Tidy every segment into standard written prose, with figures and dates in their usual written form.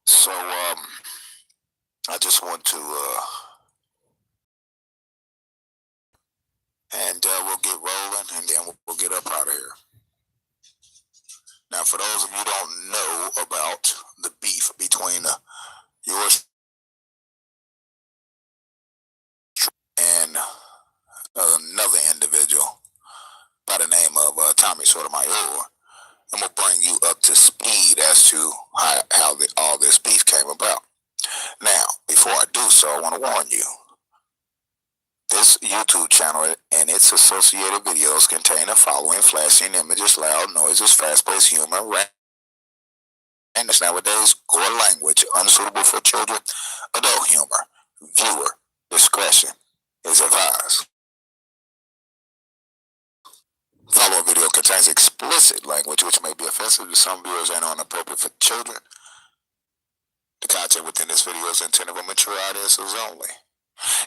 So I just want to, and we'll get rolling, and then we'll get up out of here. Now, for those of you who don't know about the beef between yours and another individual by the name of Tommy Sotomayor, I'm going to bring you up to speed as to how all this beef came about. Now, before I do so, I want to warn you. This YouTube channel and its associated videos contain the following: flashing images, loud noises, fast-paced humor, randomness nowadays, gore language, unsuitable for children, adult humor. Viewer discretion is advised. Following video contains explicit language which may be offensive to some viewers and inappropriate for children. The content within this video is intended for mature audiences only.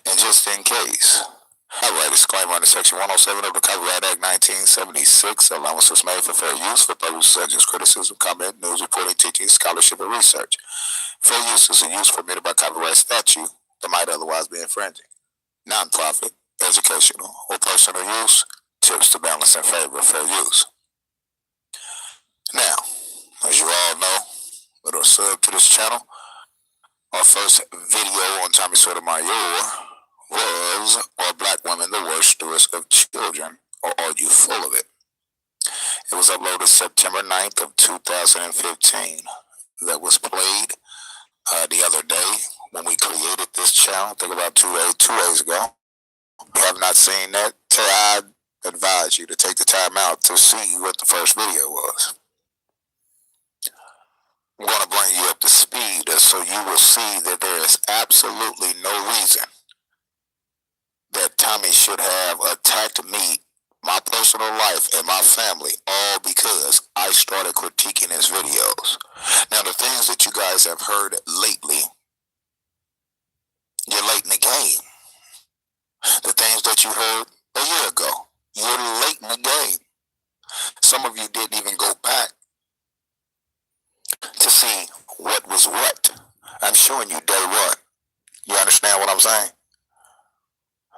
And just in case, copyright disclaimer under Section 107 of the Copyright Act 1976, allowance was made for fair use for purposes such as criticism, comment, news reporting, teaching, scholarship, and research. Fair use is a use permitted by copyright statute that might otherwise be infringing. Non-profit, educational, or personal use tips to balance in favor of fair use. Now, as you all know, that are subbed to this channel, our first video on Tommy Sotomayor was, "Are Black Women the Worst Stewards of Children, or Are You Full of It?" It was uploaded September 9th of 2015. That was played the other day when we created this channel, I think about 2 days ago. If you have not seen that, I advise you to take the time out to see what the first video was. I'm going to bring you up to speed so you will see that there is absolutely no reason that Tommy should have attacked me, my personal life, and my family, all because I started critiquing his videos. Now, the things that you guys have heard lately, you're late in the game. The things that you heard a year ago, you're late in the game. Some of you didn't even go back to see what was what. I'm showing you day one. You understand what I'm saying?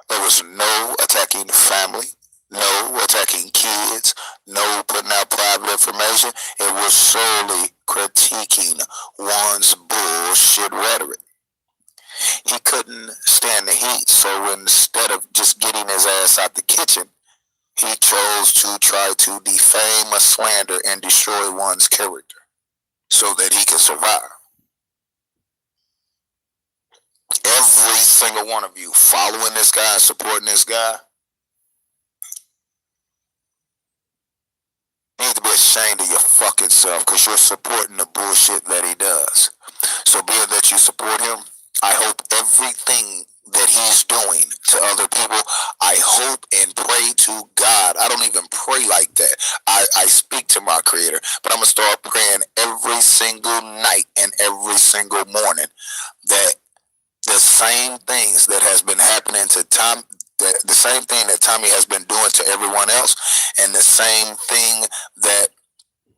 There was no attacking the family, no attacking kids, no putting out private information. It was solely critiquing one's bullshit rhetoric. He couldn't stand the heat, so instead of just getting his ass out the kitchen, he chose to try to defame, slander, and destroy one's character so that he could survive. Every single one of you following this guy, supporting this guy, need to be ashamed of your fucking self, because you're supporting the bullshit that he does. So being that you support him, I hope everything that he's doing to other people, I hope and pray to God. I don't even pray like that. I speak to my Creator, but I'm going to start praying every single night and every single morning that the same things that has been happening to Tom, the same thing that Tommy has been doing to everyone else, and the same thing that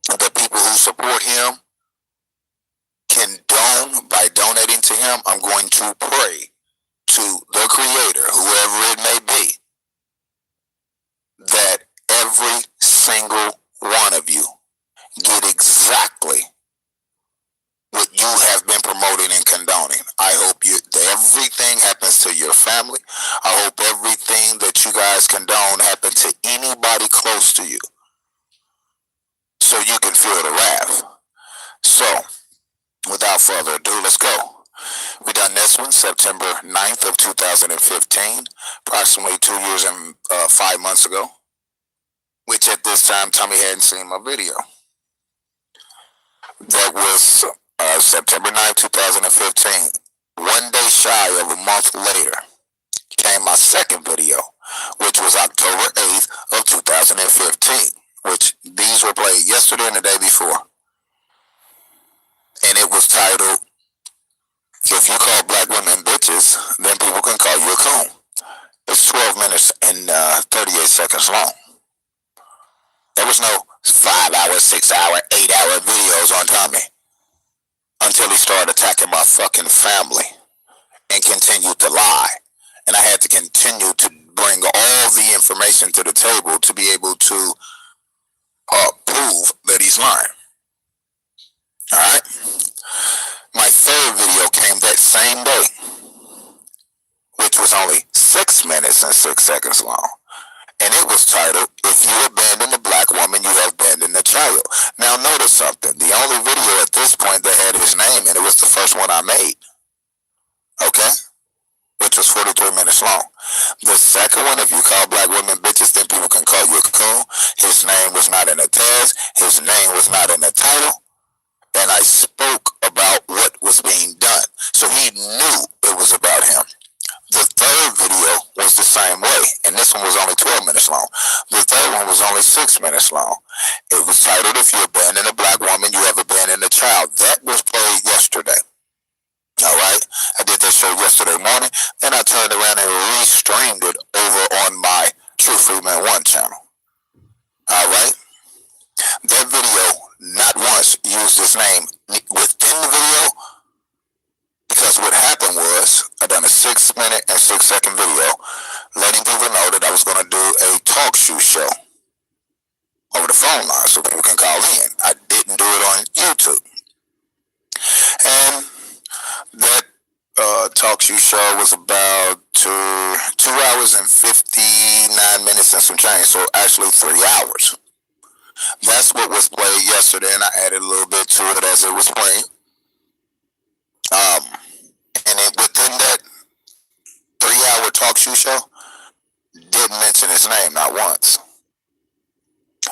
the people who support him condone by donating to him, I'm going to pray to the Creator, whoever it may be, that every single one of you get exactly what you have been promoting and condoning. I hope everything happens to your family. I hope everything that you guys condone happens to anybody close to you, so you can feel the wrath. So, without further ado, let's go. We done this one September 9th of 2015, approximately 2 years and 5 months ago, which at this time Tommy hadn't seen my video. That was September 9th, 2015. 1 day shy of a month later came my second video, which was October 8th of 2015, which these were played yesterday and the day before. And it was titled, "If you call black women bitches, then people can call you a coon." It's 12 minutes and 38 seconds long. There was no 5 hour, 6 hour, 8 hour videos on Tommy. until he started attacking my fucking family and continued to lie. And I had to continue to bring all the information to the table to be able to prove that he's lying. Alright? My third video came that same day, which was only 6 minutes and 6 seconds long. And it was titled, "If you abandon a black woman, you have abandoned a child." Now notice something. The only video at this point that had his name, and it was the first one I made. Okay? Which was 43 minutes long. The second one, "If you call black women bitches, then people can call you a coon." His name was not in the tags. His name was not in the title. And I spoke about what was being done. So he knew it was about him. The third video was the same way, and this one was only 12 minutes long. The third one was only 6 minutes long. It was titled, "If you abandon a black woman, you have abandoned a child." That was played yesterday. Alright? I did that show yesterday morning. Then I turned around and re-streamed it over on my True Freenan 1 channel. Alright? That video not once used his name within the video, because what happened was I done a 6 minute and 6 second video letting people know that I was going to do a talk show over the phone line so people can call in. I didn't do it on YouTube. And that talk show was about 2 hours and 59 minutes and some change, so actually 3 hours. That's what was played yesterday, and I added a little bit to it as it was playing. And within that 3-hour talk show, didn't mention his name not once.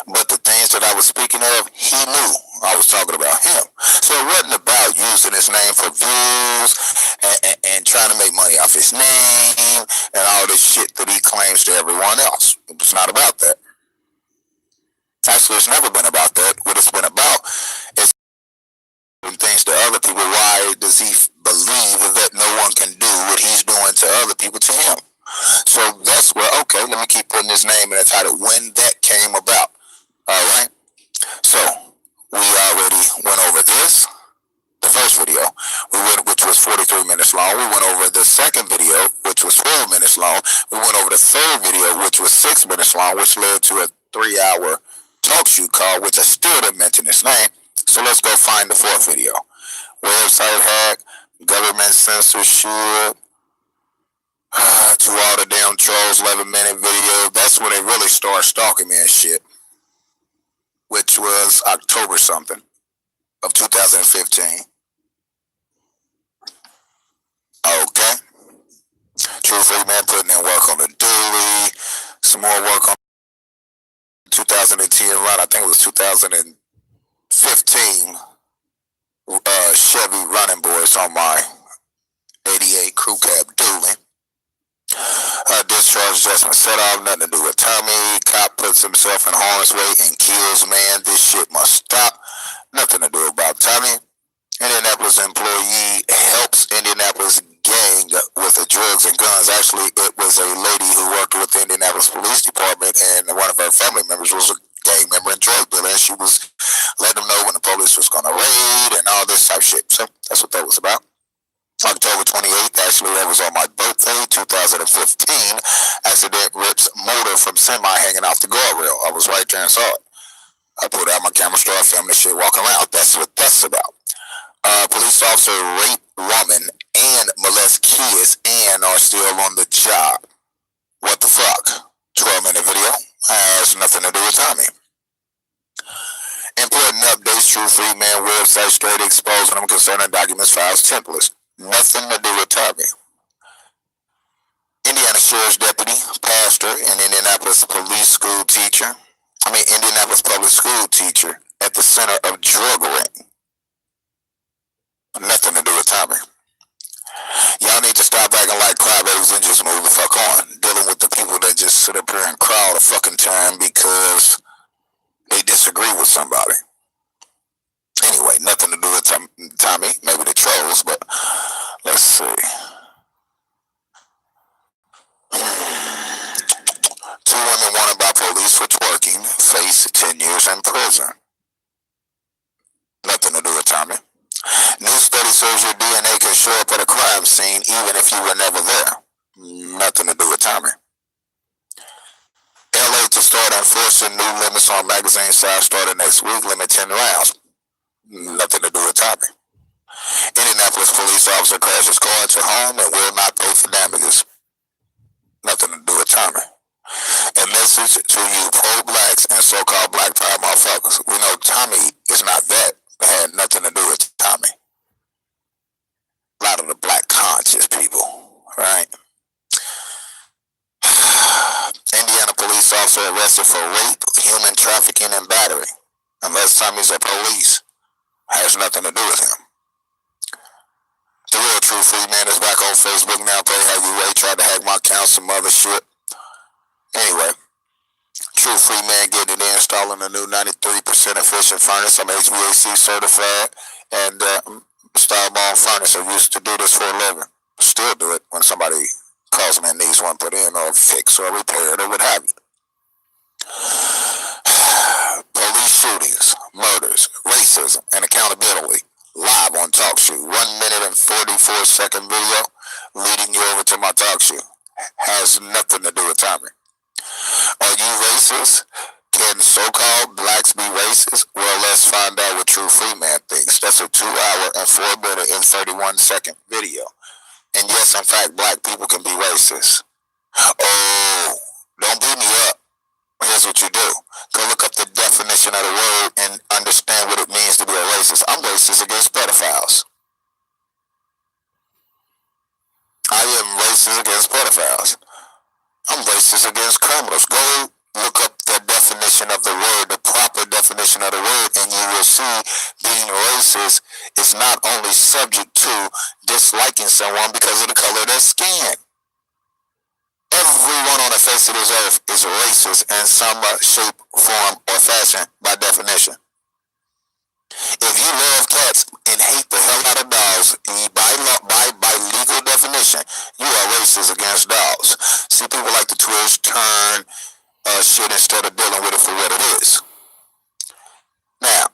But the things that I was speaking of, he knew I was talking about him. So it wasn't about using his name for views and trying to make money off his name and all this shit that he claims to everyone else. It was not about that. Actually, it's never been about that. What it's been about is doing things to other people. Why does he believe that no one can do what he's doing to other people to him? So that's where, okay, let me keep putting his name in the title, when that came about. Alright? So, we already went over this, the first video, which was 43 minutes long. We went over the second video, which was 12 minutes long. We went over the third video, which was 6 minutes long, which led to a 3-hour talk show call, which I still didn't mention his name. So let's go find the fourth video. Website hack, government censorship, to all the damn trolls, 11-minute video. That's when they really start stalking me and shit, which was October something of 2015. Okay. True Freenan putting in work on the dually, some more work on 2010 run. I think it was 2015 Chevy running boards on my 88 crew cab dually. Discharge adjustment set off, nothing to do with Tommy. Cop puts himself in harm's way and kills man. This shit must stop. Nothing to do about Tommy. Indianapolis employee helps Indianapolis gang with the drugs and guns. Actually, it was a lady who worked with the Indianapolis Police Department, and one of her family members was a gang member and drug dealer, and she was letting them know when the police was going to raid and all this type of shit. So that's what that was about. October 28th, actually, that was on my birthday, 2015. Accident rips motor from semi hanging off the guardrail. I was right there and saw it. I pulled out my camera, started filming this shit, walking around. That's what that's about. Police officer rape woman and molest kids and are still on the job. What the fuck? 12-minute video has nothing to do with Tommy. Important updates, True Freenan website straight exposing them concerning documents, files, templates. Nothing to do with Tommy. Indiana Sheriff's Deputy, pastor, and Indianapolis Police School teacher. Indianapolis Public School teacher at the center of drug ring. Nothing to do with Tommy. Y'all need to stop acting like crybabies and just move the fuck on. Dealing with the people that just sit up here and cry all the fucking time because they disagree with somebody. Anyway, nothing to do with Tommy. Maybe the trolls, but let's see. 2 women wanted by police for twerking face 10 years in prison. Nothing to do with Tommy. New study shows your DNA can show up at a crime scene even if you were never there. Nothing to do with Tommy. LA to start enforcing new limits on magazine size starting next week, limit 10 rounds. Nothing to do with Tommy. Indianapolis police officer crashes car into home and will not pay for damages. Nothing to do with Tommy. A message to you pro-blacks and so-called black power motherfuckers. We know Tommy is not that. It had nothing to do with Tommy. A lot of the black conscious people, right? Indiana police officer arrested for rape, human trafficking, and battery. Unless Tommy's a police, has nothing to do with him. The real true Freenan is back on Facebook now. Play how you rate. Tried to hack my account, some other shit. Anyway, true Freenan getting it in, installing a new 93% efficient furnace. I'm HVAC certified and Starborn furnace. I used to do this for a living. Still do it when somebody calls me and needs one put in or fixed or repaired or what have you. Police shootings, murders, racism, and accountability. Live on Talk Show. 1 minute and 44-second video leading you over to my talk show. Has nothing to do with Tommy. Are you racist? Can so-called blacks be racist? Well, let's find out what True Freenan thinks. That's a 2 hour and 4 minute and 31-second video. And yes, in fact, black people can be racist. Oh, don't beat me up. Here's what you do. Go look up the definition of the word and understand what it means to be a racist. I'm racist against pedophiles. I am racist against pedophiles. I'm racist against criminals. Go look up the definition of the word, the proper definition of the word, and you will see being racist is not only subject to disliking someone because of the color of their skin. Everyone on the face of this earth is racist in some shape, form, or fashion by definition. If you love cats and hate the hell out of dogs, by legal definition, you are racist against dogs. See, people like to twist, turn shit instead of dealing with it for what it is. Now,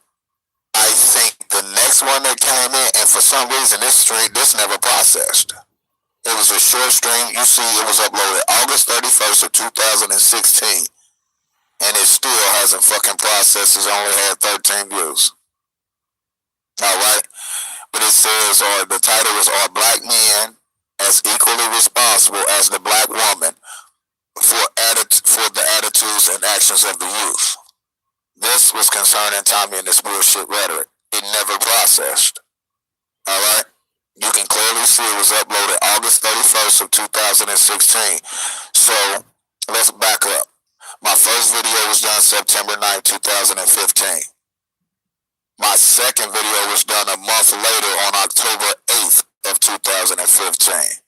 I think the next one that came in, and for some reason this never processed. It was a short stream. You see, it was uploaded August 31st of 2016, and it still hasn't fucking processed. It's only had 13 views. All right, but it says, the title is, "Are Black Men as Equally Responsible as the Black Woman for the Attitudes and Actions of the Youth?" This was concerning Tommy and this bullshit rhetoric. It never processed. All right. You can clearly see it was uploaded August 31st of 2016. So let's back up. My first video was done September 9th, 2015. My second video was done a month later on October 8th of 2015,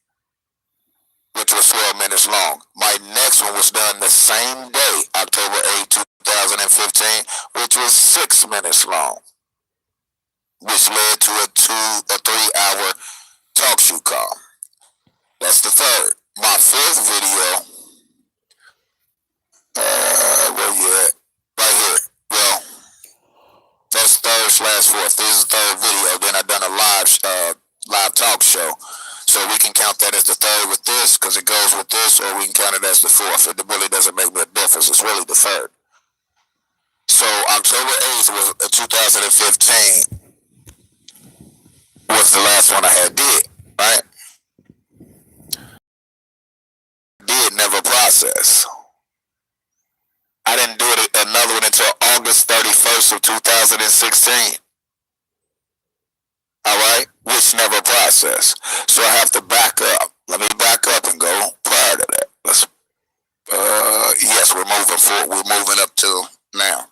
which was 12 minutes long. My next one was done the same day, October 8th, 2015, which was 6 minutes long, which led to a 3 hour talk show call. That's the third. My fourth video, where you at? Right here. Well, that's third/fourth. This is the third video. Then I done a live talk show. So we can count that as the third with this, because it goes with this, or we can count it as the fourth. It really doesn't make a difference. It's really the third. So October 8th was 2015 was the last one I had did, right? Did never process. I didn't do it another one until August 31st of 2016. All right, which never processed. So I have to back up. Let me back up and go prior to that. Let's. Yes, we're moving forward. We're moving up to now.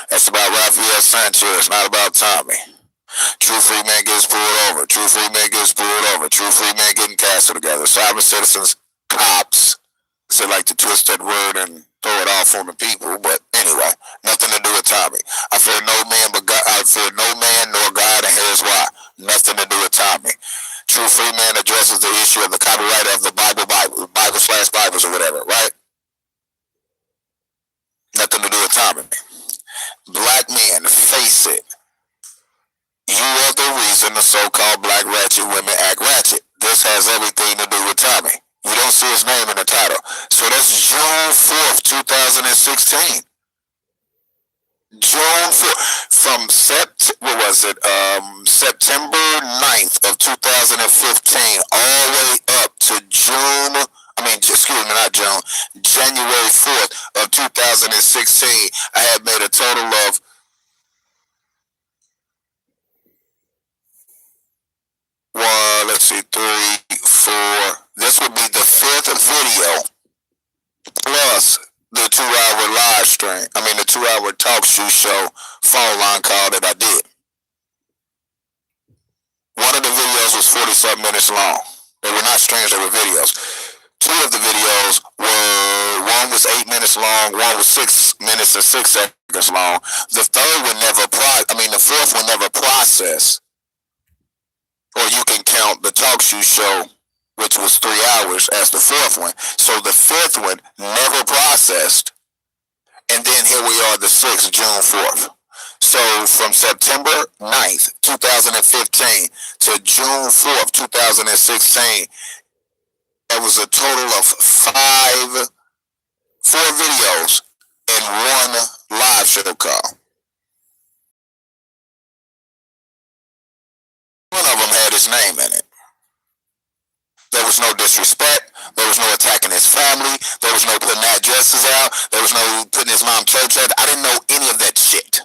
That's about Rafael Sanchez, not about Tommy. True Freenan gets pulled over. True Freenan gets pulled over. True Freenan getting castle together. Sovereign citizens, cops. So like to twist that word and throw it off on the people. But anyway, nothing to do with Tommy. I fear no man but God. I fear no man nor God, and here's why. Nothing to do with Tommy. True Freenan addresses the issue of the copyright of the Bible/Bibles or whatever, right? Nothing to do with Tommy. Black men face release it. You are the reason the so-called black ratchet women act ratchet. This has everything to do with Tommy. You don't see his name in the title. So that's June 4th, 2016. June 4th. From September 9th of 2015 all the way up to January 4th of 2016, I had made a total of this would be the 5th video plus the 2-hour live stream. The 2-hour talk show phone line call that I did. One of the videos was 40-something minutes long. They were not streams, they were videos. 2 of the videos were, one was 8 minutes long, one was 6 minutes and 6 seconds long. The third one the 4th one never processed. Or you can count the talk show, which was 3 hours, as the 4th one. So the 5th one never processed. And then here we are, the 6th, June 4th. So from September 9th, 2015 to June 4th, 2016, there was a total of 4 videos and 1 live show call. One of them had his name in it. There was no disrespect. There was no attacking his family. There was no putting addresses out. There was no putting his mom church out. I didn't know any of that shit.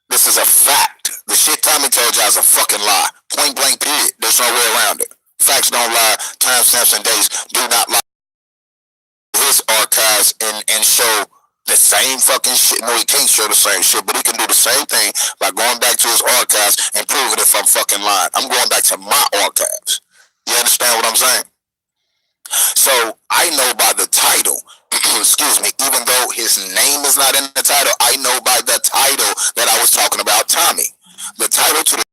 This is a fact. The shit Tommy told y'all is a fucking lie. Point blank period. There's no way around it. Facts don't lie. Timestamps and dates do not lie. His archives and show the same fucking shit. No, he can't show the same shit, but he can do the same thing by going back to his archives and proving if I'm fucking lying. I'm going back to my archives. You understand what I'm saying? So I know by the title, excuse me, even though his name is not in the title, I know by the title that I was talking about Tommy. The title to the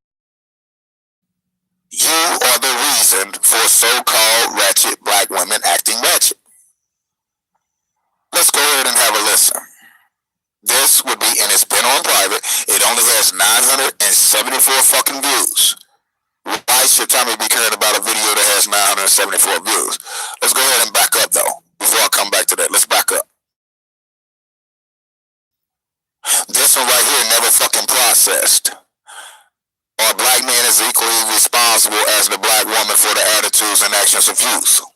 You are the reason for so-called ratchet black women acting ratchet. Let's go ahead and have a listen. This would be, and it's been on private, it only has 974 fucking views. Why should Tommy be caring about a video that has 974 views? Let's go ahead and back up though, before I come back to that. Let's back up. This one right here never fucking processed. Our black man is equally responsible as the black woman for the attitudes and actions of youth.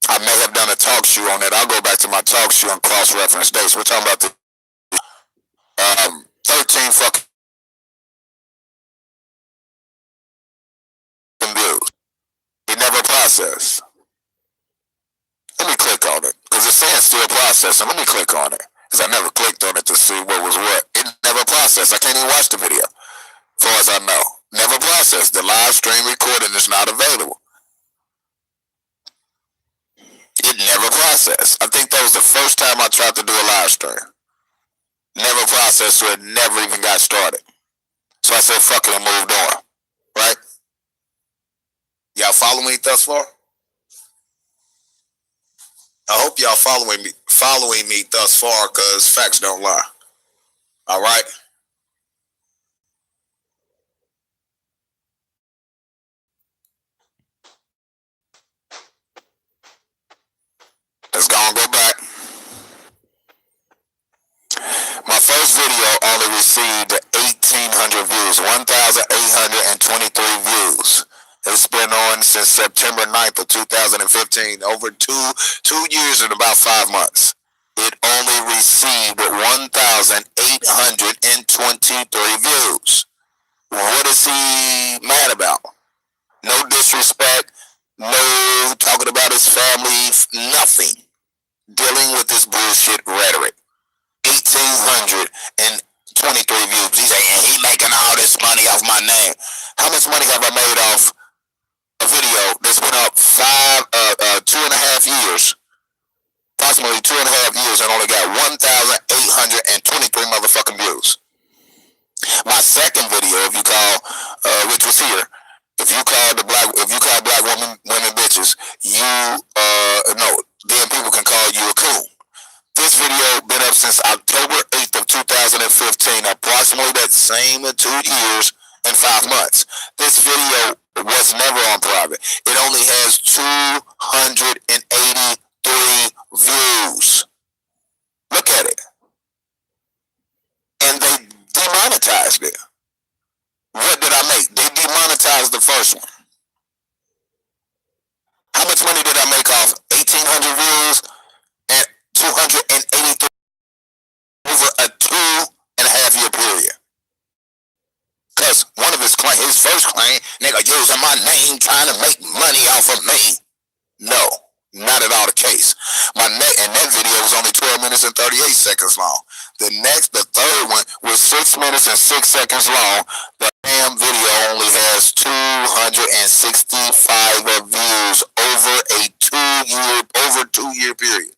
I may have done a talk show on that. I'll go back to my talk show and cross-reference dates. We're talking about the 13 fucking views. It never processed. Let me click on it, because it's saying still processing. Let me click on it, because I never clicked on it to see what was what. It never processed. I can't even watch the video, as far as I know. Never processed. The live stream recording is not available. It never processed. I think that was the first time I tried to do a live stream. Never processed, so it never even got started. So I said, fuck it, and moved on. Right? Y'all follow me thus far? I hope y'all following me thus far, because facts don't lie. All right? Let's go and go back. My first video only received 1,800 views, 1,823 views. It's been on since September 9th of 2015, over two years and about 5 months. It only received 1,823 views. What is he mad about? No disrespect, no talking about his family, nothing. Dealing with this bullshit rhetoric. 1,823 views. He's saying he making all this money off my name. How much money have I made off a video that's been up 2.5 years? Approximately 2.5 years, and only got 1,823 motherfucking views. My second video, if you call, which was here, if you call black women bitches, then people can call you a coon. This video been up since October 8th of 2015, approximately that same 2 years and 5 months. This video was never on private. It only has 283 views. Look at it. And they demonetized it. What did I make? They demonetized the first one. How much money did I make off 1,800 views and 283 over a 2.5 year period? Because one of his first claim, nigga using my name trying to make money off of me. No, not at all the case. And that video was only 12 minutes and 38 seconds long. The third one was 6 minutes and 6 seconds long. The damn video only has 265 views over a 2 year period.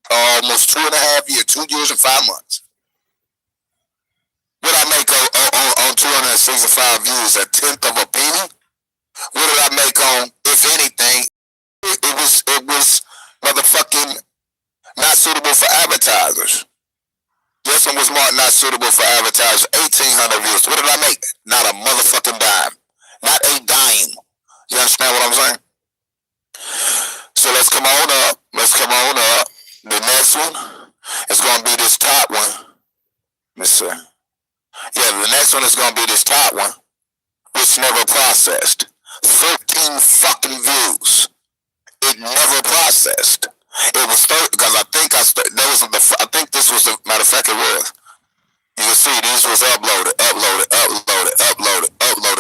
Almost 2.5 years, 2 years and 5 months. What I make on 265 views, a tenth of a penny? What did I make on, if anything, it was motherfucking not suitable for advertisers. This one was marked not suitable for advertisers, 1,800 views. What did I make? Not a motherfucking dime. Not a dime. You understand what I'm saying? So let's come on up. The next one is going to be this top one. Let's see. Yeah, the next one is going to be this top one, which never processed. 13 fucking views. It never processed. It was 30, because I think this was the, matter of fact, it was. You can see these was uploaded,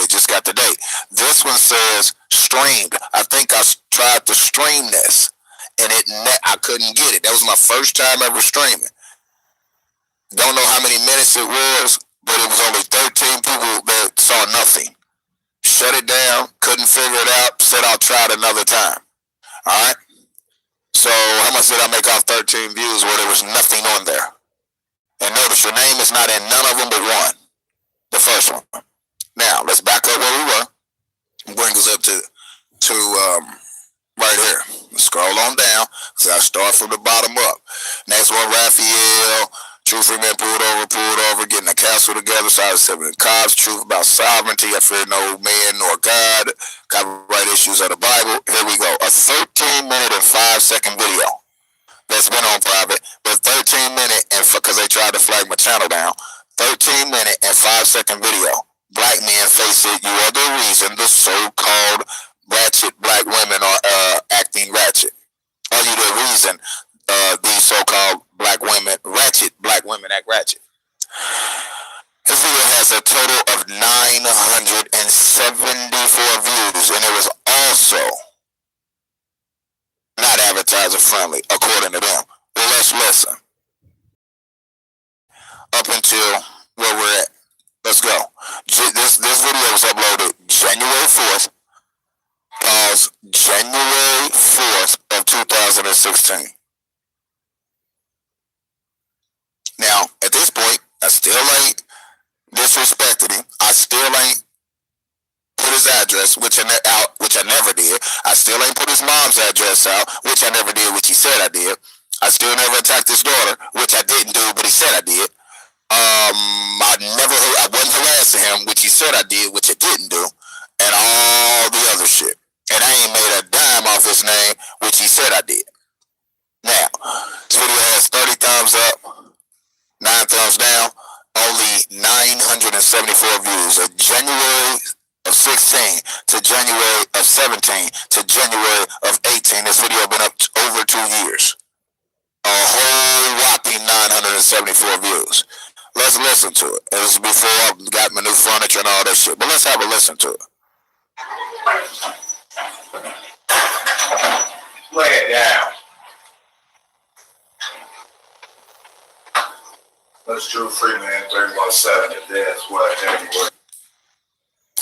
just got the date. This one says streamed. I think I tried to stream this, and I couldn't get it. That was my first time ever streaming. Don't know how many minutes it was, but it was only 13 people that saw nothing. Shut it down, couldn't figure it out, said I'll try it another time. Alright? So how much did I make off 13 views where there was nothing on there? And notice your name is not in none of them but one. The first one. Now, let's back up where we were. And bring us up to right here. Let's scroll on down. So I start from the bottom up. Next one, Raphael. True Freenan pulled over, getting a council together, started serving cops, truth about sovereignty, I fear no man nor God, copyright issues of the Bible. Here we go. A 13-minute and 5-second video that's been on private, but 13-minute, and because they tried to flag my channel down, 13-minute and 5-second video. Black men face it, you are the reason the so-called ratchet black women are acting ratchet. Are you the reason these so-called ratchet black women act ratchet? This video has a total of 974 views, and it was also not advertiser friendly, according to them. Well, let's listen. Up until where we're at. Let's go. This video was uploaded January 4th. Pause. January 4th of 2016. Now, at this point, I still ain't disrespected him. I still ain't put his address, which I never did. I still ain't put his mom's address out, which I never did, which he said I did. I still never attacked his daughter, which I didn't do, but he said I did. I wasn't harassing him, which he said I did, which I didn't do, and all the other shit. And I ain't made a dime off his name, which he said I did. Now, this video has 30 thumbs up, 9 thumbs down, only 974 views. Of January of 16 to January of 17 to January of 18, this video been up over 2 years. A whole whopping 974 views. Let's listen to it. This is before I got my new furniture and all that shit. But let's have a listen to it. Lay it down. That's True Freenan 317. That's what anyway.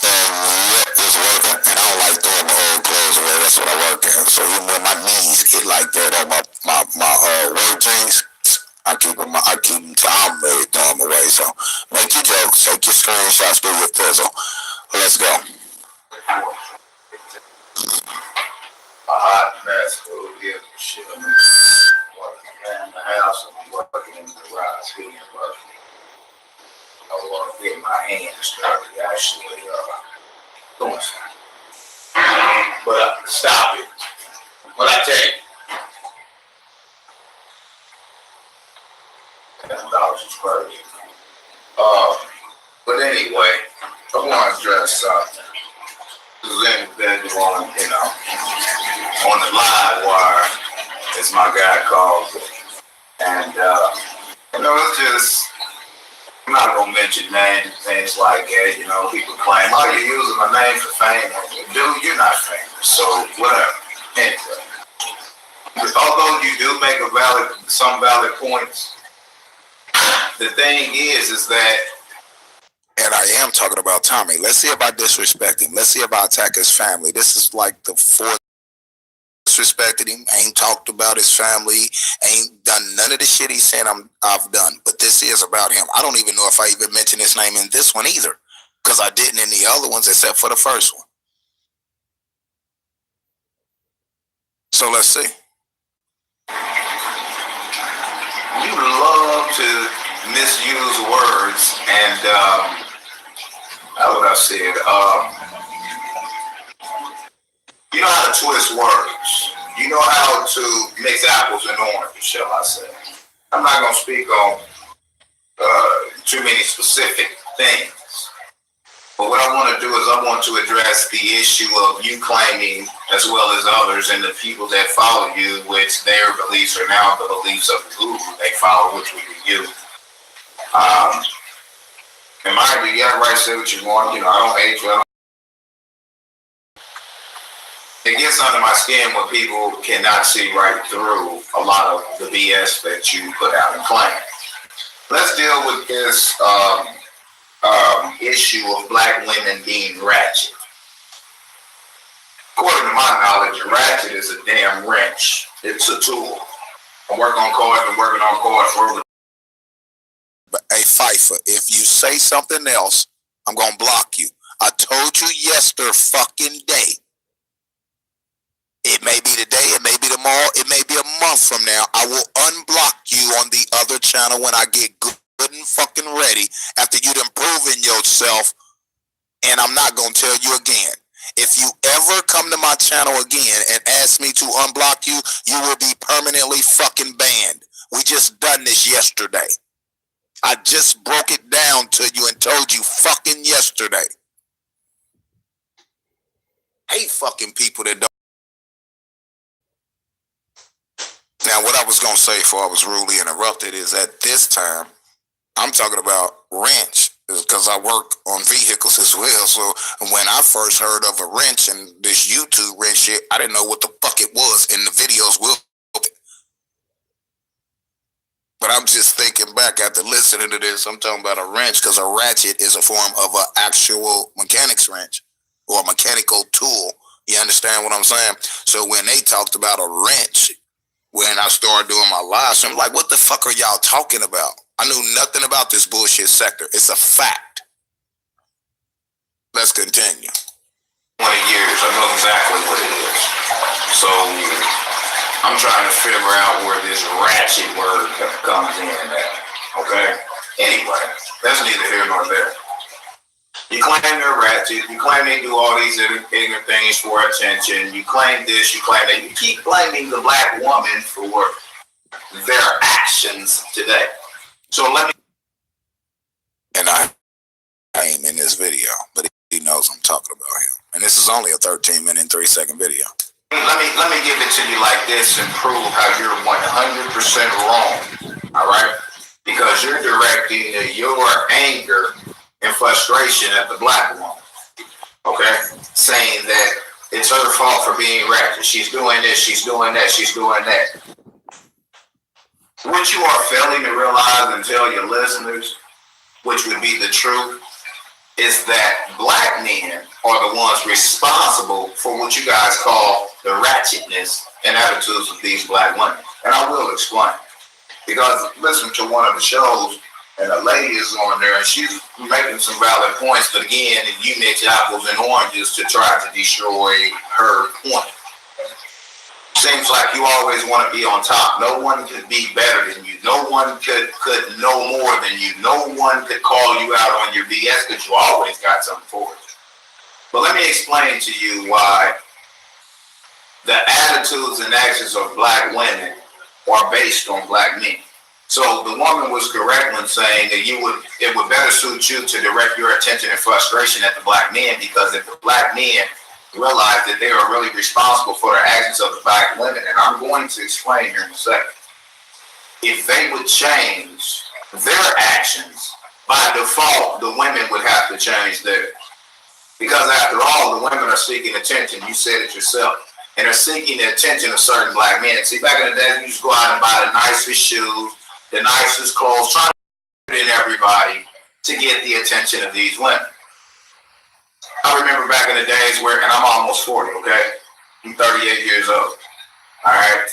And it's working. And I don't like throwing my old clothes away. That's what I work in. So even when my knees get like that on my work jeans, I keep them till I'm ready to throw them away. So make your jokes, take your screenshots, do your fizzle. Let's go. A hot mess. Who gives a shit? in the house and I'm working in the garage, getting work. I want to get my hands started actually doing something. But stop it. What I tell you, $10 is crazy. But anyway, I want to address something. This individual on, on the live wire, as my guy calls it. And, it's just, I'm not going to mention names, things like that. People claim, oh, you're using my name for fame. Dude, you're not famous, so whatever. Anyway, although you do make some valid points, the thing is that, and I am talking about Tommy. Let's see if I disrespect him. Let's see if I attack his family. This is like the fourth disrespected him. Ain't talked about his family. Ain't done none of the shit he's saying I've done. But this is about him. I don't even know if I even mentioned his name in this one either, because I didn't in the other ones except for the first one. So let's see. You love to misuse words, and how would I say it? You know how to twist words. You know how to mix apples and oranges, shall I say. I'm not going to speak on too many specific things. But what I want to do is I want to address the issue of you claiming, as well as others, and the people that follow you, which their beliefs are now the beliefs of the guru they follow, which would be you. And mind you, you got the right to say what you want. I don't hate you. It gets under my skin when people cannot see right through a lot of the BS that you put out and claim. Let's deal with this issue of black women being ratchet. According to my knowledge, a ratchet is a damn wrench. It's a tool. I'm working on cars for over. But hey, Pfeiffer, if you say something else, I'm gonna block you. I told you fucking day. It may be today, it may be tomorrow, it may be a month from now. I will unblock you on the other channel when I get good and fucking ready after you done proven yourself, and I'm not gonna tell you again. If you ever come to my channel again and ask me to unblock you, you will be permanently fucking banned. We just done this yesterday. I just broke it down to you and told you fucking yesterday. Hate fucking people that don't. Now, what I was going to say before I was rudely interrupted is at this time, I'm talking about wrench, because I work on vehicles as well. So when I first heard of a wrench and this YouTube wrench shit, I didn't know what the fuck it was, and the videos will. But I'm just thinking back after listening to this, I'm talking about a wrench, because a ratchet is a form of an actual mechanic's wrench or a mechanical tool. You understand what I'm saying? So when they talked about a wrench, when I started doing my live stream, I'm like, what the fuck are y'all talking about? I knew nothing about this bullshit sector. It's a fact. Let's continue. 20 years, I know exactly what it is. So I'm trying to figure out where this ratchet word comes in at. Okay? Anyway, that's neither here nor there. You claim they're ratchet. You claim they do all these ignorant things for attention. You claim this, you claim that. You keep blaming the black woman for their actions today. So let me. And I am in this video, but he knows I'm talking about him. And this is only a 13-minute and 3-second video. Let me give it to you like this and prove how you're 100% wrong. All right? Because you're directing your anger and frustration at the black woman, okay? Saying that it's her fault for being ratchet. She's doing this, she's doing that, she's doing that. What you are failing to realize and tell your listeners, which would be the truth, is that black men are the ones responsible for what you guys call the ratchetness and attitudes of these black women. And I will explain. Because listen to one of the shows, and a lady is on there, and she's making some valid points, but again, you mix apples and oranges to try to destroy her point. Seems like you always want to be on top. No one could be better than you. No one could know more than you. No one could call you out on your BS because you always got something for it. But let me explain to you why the attitudes and actions of black women are based on black men. So the woman was correct when saying that it would better suit you to direct your attention and frustration at the black men, because if the black men realize that they are really responsible for the actions of the black women, and I'm going to explain here in a second, if they would change their actions, by default, the women would have to change theirs. Because after all, the women are seeking attention. You said it yourself. And are seeking the attention of certain black men. See, back in the day, you used to go out and buy the nicest shoes, the nicest clothes, trying to put in everybody to get the attention of these women. I remember back in the days where, and I'm almost 40, okay? I'm 38 years old, all right?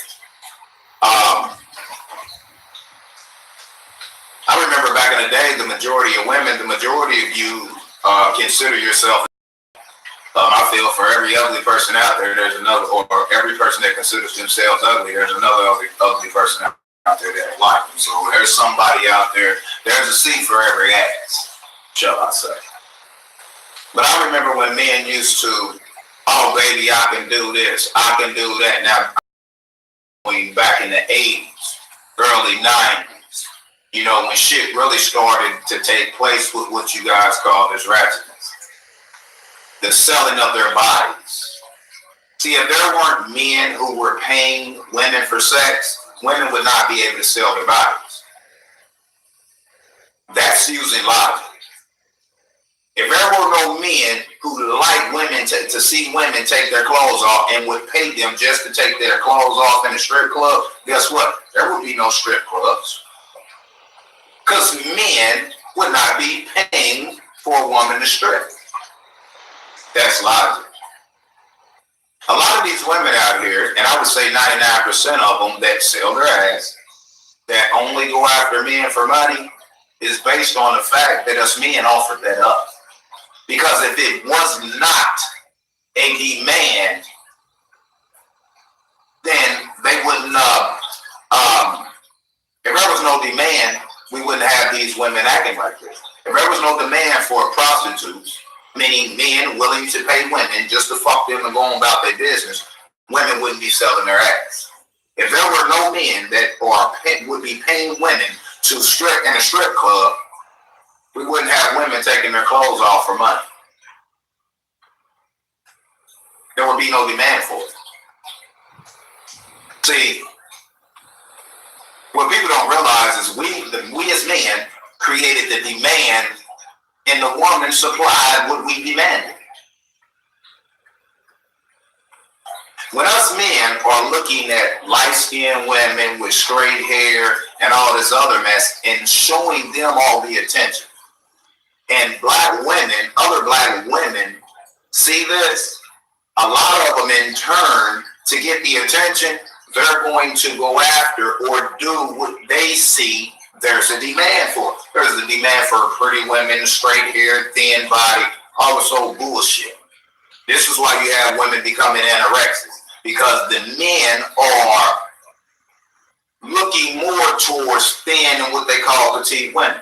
I remember back in the day, the majority of women, the majority of you consider yourself, I feel for every ugly person out there, there's another, or every person that considers themselves ugly, there's another ugly person out there that like them. So there's somebody out there, there's a seat for every ass, shall I say. But I remember when men used to, oh baby, I can do this, I can do that. Now, back in the 80s, early 90s, you know, when shit really started to take place with what you guys call this ratchetness. The selling of their bodies. See, if there weren't men who were paying women for sex, women would not be able to sell their bodies. That's using logic. If there were no men who like women to see women take their clothes off and would pay them just to take their clothes off in a strip club, guess what? There would be no strip clubs. Because men would not be paying for a woman to strip. That's logic. A lot of these women out here, and I would say 99% of them that sell their ass, that only go after men for money, is based on the fact that us men offered that up. Because if it was not a demand, then they wouldn't, if there was no demand, we wouldn't have these women acting like this. If there was no demand for prostitutes, meaning men willing to pay women just to fuck them and go on about their business, women wouldn't be selling their ass. If there were no men that would be paying women to strip in a strip club, we wouldn't have women taking their clothes off for money. There would be no demand for it. See, what people don't realize is we as men created the demand, and the woman supplied what we demanded. When us men are looking at light-skinned women with straight hair and all this other mess and showing them all the attention, and black women, other black women, see this, a lot of them in turn, to get the attention, they're going to go after or do what they see there's a demand for. There's a demand for pretty women, straight hair, thin body, all this old bullshit. This is why you have women becoming anorexics, because the men are looking more towards thin and what they call petite women.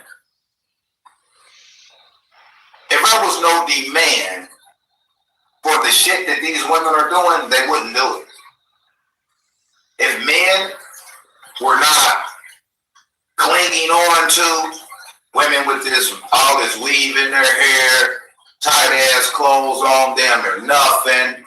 If there was no demand for the shit that these women are doing, they wouldn't do it. If men were not clinging on to women with all this weave in their hair, tight ass clothes on them or nothing,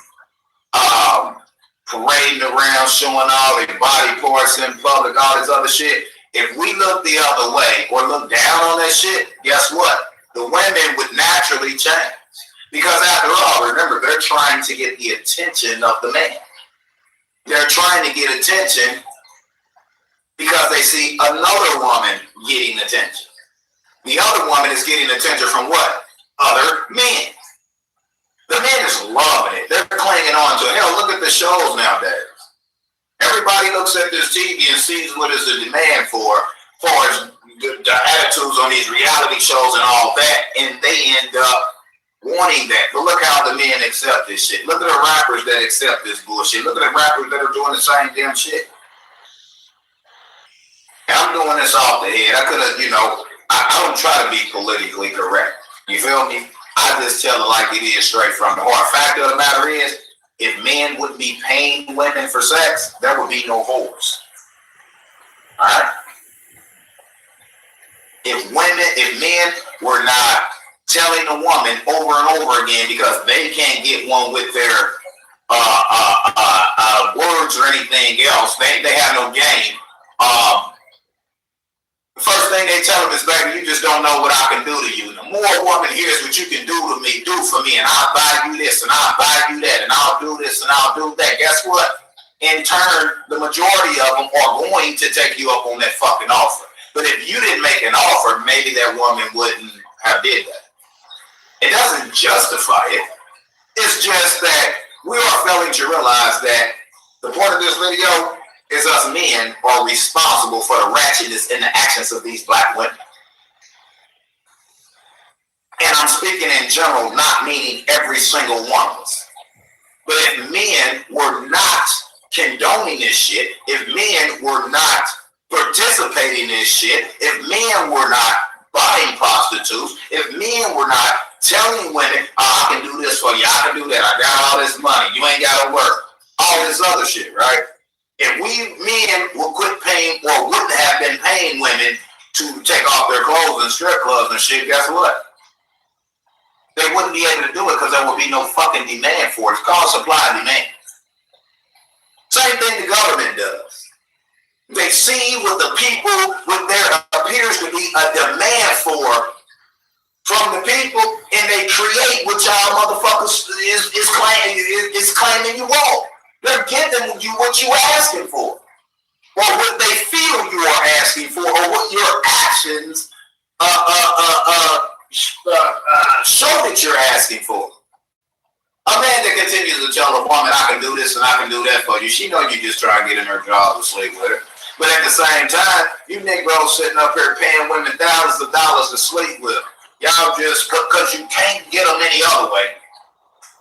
parading around showing all their body parts in public, all this other shit. If we look the other way or look down on that shit, guess what? The women would naturally change. Because after all, remember, they're trying to get the attention of the man. They're trying to get attention because they see another woman getting attention. The other woman is getting attention from what? Other men. The men is loving it. They're clinging on to it. Hell, look at the shows nowadays. Everybody looks at this TV and sees what is the demand for as far as the attitudes on these reality shows and all that, and they end up wanting that. But look how the men accept this shit. Look at the rappers that accept this bullshit. Look at the rappers that are doing the same damn shit. And I'm doing this off the head. I could have, I don't try to be politically correct. You feel me? I just tell it like it is, straight from the heart. Fact of the matter is, if men would be paying women for sex, there would be no whores. Alright? If men were not telling a woman over and over again because they can't get one with their words or anything else, they have no game. The first thing they tell them is, baby, you just don't know what I can do to you. The more a woman hears what you can do to me, do for me, and I'll buy you this, and I'll buy you that, and I'll do this, and I'll do that. Guess what? In turn, the majority of them are going to take you up on that fucking offer. But if you didn't make an offer, maybe that woman wouldn't have did that. It doesn't justify it. It's just that we are failing to realize that the point of this video is us men are responsible for the ratchetness in the actions of these black women. And I'm speaking in general, not meaning every single one of us. But if men were not condoning this shit, if men were not participating in this shit, if men were not buying prostitutes, if men were not telling women, I can do this for you, I can do that, I got all this money, you ain't got to work, all this other shit, right? If we men would quit paying or wouldn't have been paying women to take off their clothes and strip clubs and shit, guess what? They wouldn't be able to do it because there would be no fucking demand for it. It's called supply and demand. Same thing the government does. They see what the people, what there appears to be a demand for from the people, and they create what y'all motherfuckers is claiming you want. They're giving you what you're asking for, or what they feel you are asking for, or what your actions show that you're asking for. A man that continues to tell a woman, I can do this and I can do that for you, she know you just try to get in her jaw to sleep with her. But at the same time, you Negroes sitting up here paying women thousands of dollars to sleep with them. Y'all just, because you can't get them any other way.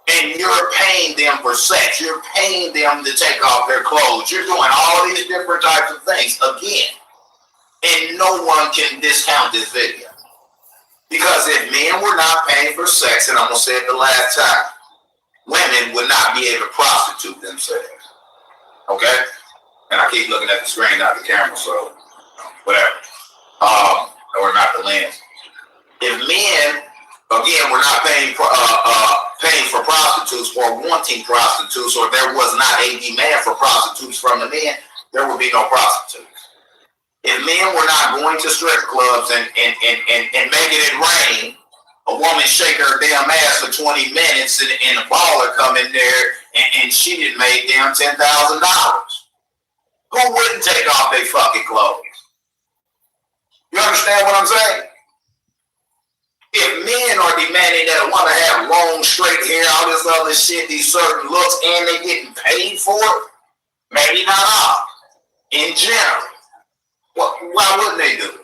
And you're paying them for sex. You're paying them to take off their clothes. You're doing all these different types of things again. And no one can discount this video. Because if men were not paying for sex, and I'm going to say it the last time, women would not be able to prostitute themselves. Okay? And I keep looking at the screen, not the camera, so whatever. Or not the lens. If men, again, were not paying for prostitutes or wanting prostitutes, or there was not a demand for prostitutes from the men, there would be no prostitutes. If men were not going to strip clubs and making it rain, a woman shake her damn ass for 20 minutes and a baller come in there and she didn't make damn $10,000. Who wouldn't take off their fucking clothes? You understand what I'm saying? If men are demanding that a woman have long, straight hair, all this other shit, these certain looks, and they getting paid for it, maybe not all. In general, why wouldn't they do it?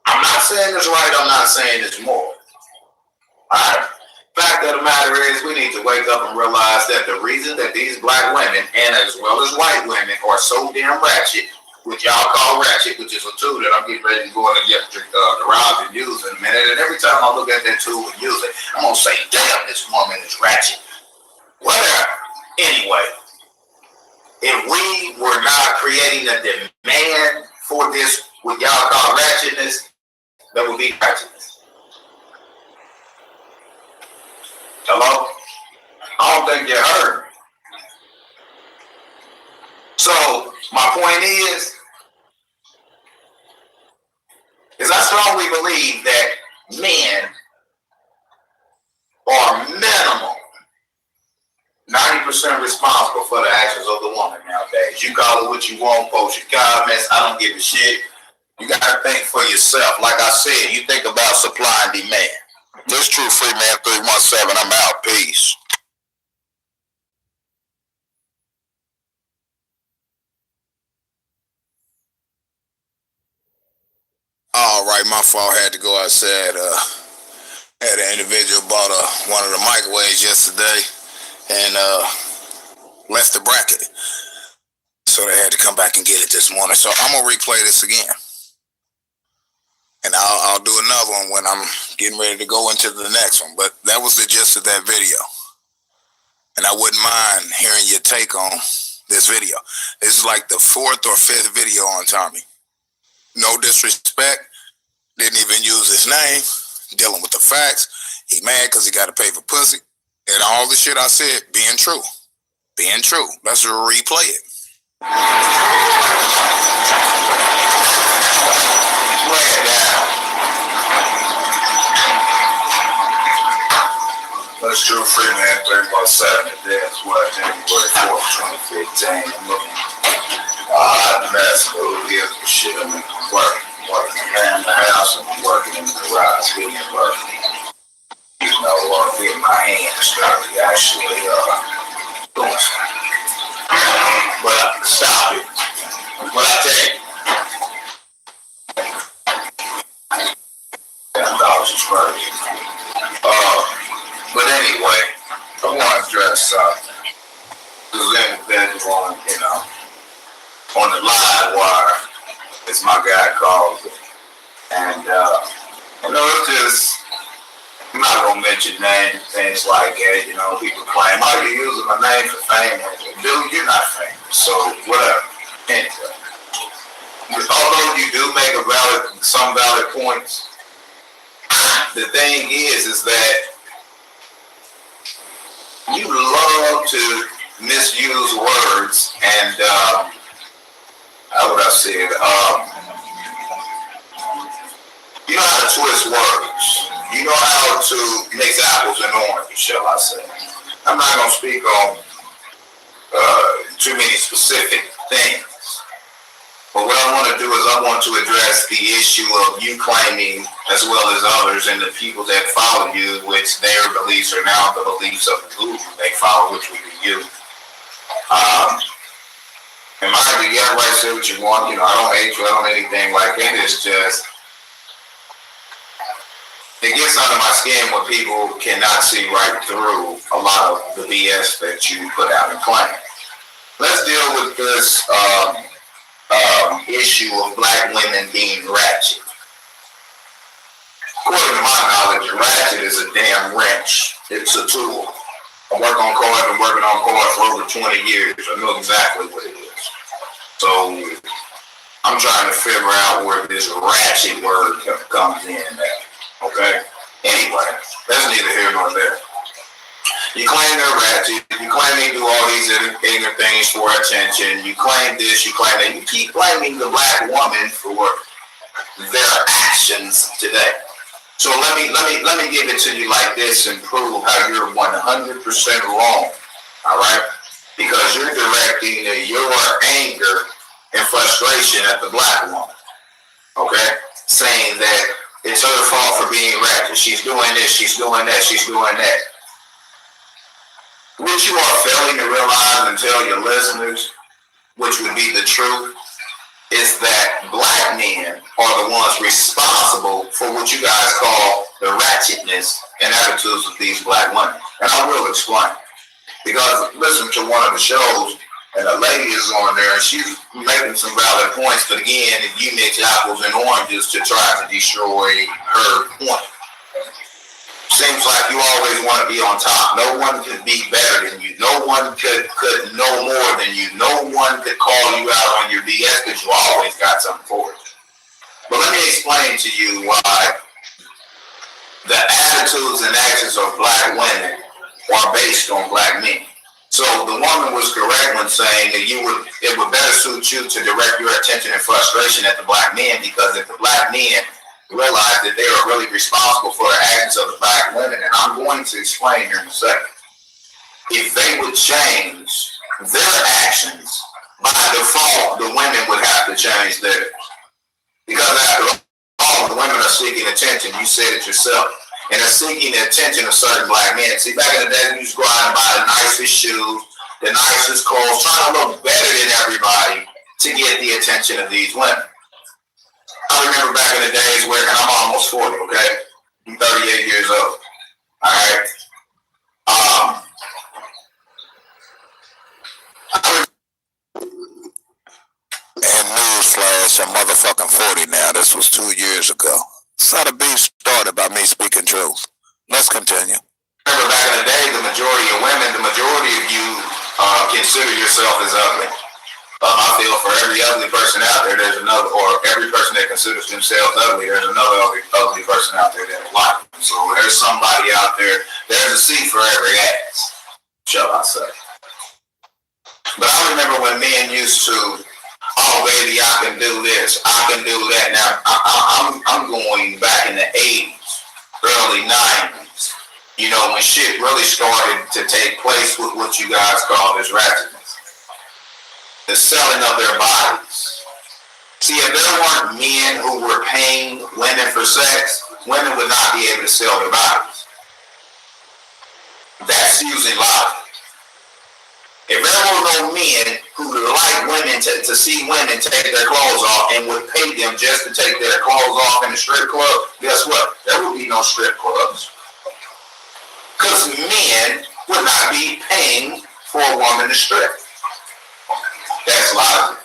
I'm not saying it's right, I'm not saying it's moral. Alright? Fact of the matter is, we need to wake up and realize that the reason that these black women, and as well as white women, are so damn ratchet, which y'all call ratchet, which is a tool that I'm getting ready to go in and get the garage and use in a minute. And every time I look at that tool and use it, I'm going to say, damn, this woman is ratchet. Whatever. Anyway, if we were not creating a demand for this, what y'all call ratchetness, there would be ratchetness. Hello? I don't think you heard. So, my point is I strongly believe that men are minimal 90% responsible for the actions of the woman nowadays. You call it what you want, post your comments, I don't give a shit. You gotta think for yourself. Like I said, you think about supply and demand. This true Freenan 317, I'm out. Peace. All right, my fault. Had to go outside. Had an individual bought one of the microwaves yesterday and left the bracket. So they had to come back and get it this morning. So I'm going to replay this again. And I'll do another one when I'm getting ready to go into the next one. But that was the gist of that video. And I wouldn't mind hearing your take on this video. This is like the 4th or 5th video on Tommy. No disrespect. Didn't even use his name. Dealing with the facts. He mad because he got to pay for pussy. And all the shit I said being true. Being true. Let's replay it. Play it down. Let's do Freenan 317 today. It's what, January 4th, 2015. I'm looking mess, here for shit. I'm working around the house and I'm working in the garage, getting it working. You know, getting my hands started actually doing something. But stop it. What I tell you. $10 is working. But anyway, I want to address something. This individual on, on the live wire, as my guy calls it. And, it's just, I'm not going to mention names and things like that. People claim, oh, you're using my name for fame. Dude, you're not famous. So, whatever. Anyway. Although you do make some valid points, the thing is that you love to misuse words and, how would I say it? You know how to twist words. You know how to mix apples and oranges, shall I say. I'm not going to speak on too many specific things. But what I want to do is I want to address the issue of you claiming, as well as others, and the people that follow you, which their beliefs are now the beliefs of the group they follow, which would be you. And mind you, you have right to say what you want. I don't hate you. I don't anything like that. It's just, it gets under my skin when people cannot see right through a lot of the BS that you put out and claim. Let's deal with this issue of black women being ratchet. According to my knowledge, ratchet is a damn wrench. It's a tool. I work on cars, I've been working on cars for over 20 years. I know exactly what it is. So I'm trying to figure out where this ratchet word comes in at. Okay? Anyway, that's neither here nor there. You claim they're ratchet. You claim they do all these ignorant things for attention. You claim this, you claim that. You keep blaming the black woman for their actions today. So let me give it to you like this and prove how you're 100% wrong. All right? Because you're directing your anger and frustration at the black woman. Okay? Saying that it's her fault for being ratchet. She's doing this, she's doing that, she's doing that. What you are failing to realize and tell your listeners, which would be the truth, is that black men are the ones responsible for what you guys call the ratchetness and attitudes of these black women. And I will explain. Because listen to one of the shows, and a lady is on there, and she's making some valid points, but again, you mix apples and oranges to try to destroy her point. Seems like you always want to be on top. No one could be better than you. No one could know more than you. No one could call you out on your BS because you always got something for it. But let me explain to you why the attitudes and actions of black women are based on black men. So the woman was correct when saying that it would better suit you to direct your attention and frustration at the black men, because if the black men realize that they are really responsible for the actions of the black women, and I'm going to explain here in a second. If they would change their actions, by default, the women would have to change theirs. Because after all, the women are seeking attention. You said it yourself. And are seeking the attention of certain black men. See, back in the day, we used to go out and buy the nicest shoes, the nicest clothes, trying to look better than everybody to get the attention of these women. I remember back in the days where, and I'm almost 40, okay? I'm 38 years years old. Alright? And newsflash, I'm motherfucking 40 now. This was 2 years ago. This how the beef started by me speaking truth. Let's continue. Remember back in the day, the majority of women, the majority of you consider yourself as ugly. I feel for every ugly person out there, there's another, or every person that considers themselves ugly, there's another ugly person out there that like them. So there's somebody out there, there's a seat for every ass, shall I say. But I remember when men used to, oh baby, I can do this, I can do that. Now, I'm going back in the 80s, early 90s, you know, when shit really started to take place with what you guys call this ratchetness. The selling of their bodies. See, if there weren't men who were paying women for sex, women would not be able to sell their bodies. That's using logic. If there were no men who would like women to see women take their clothes off and would pay them just to take their clothes off in a strip club, guess what? There would be no strip clubs. Because men would not be paying for a woman to strip. That's logic.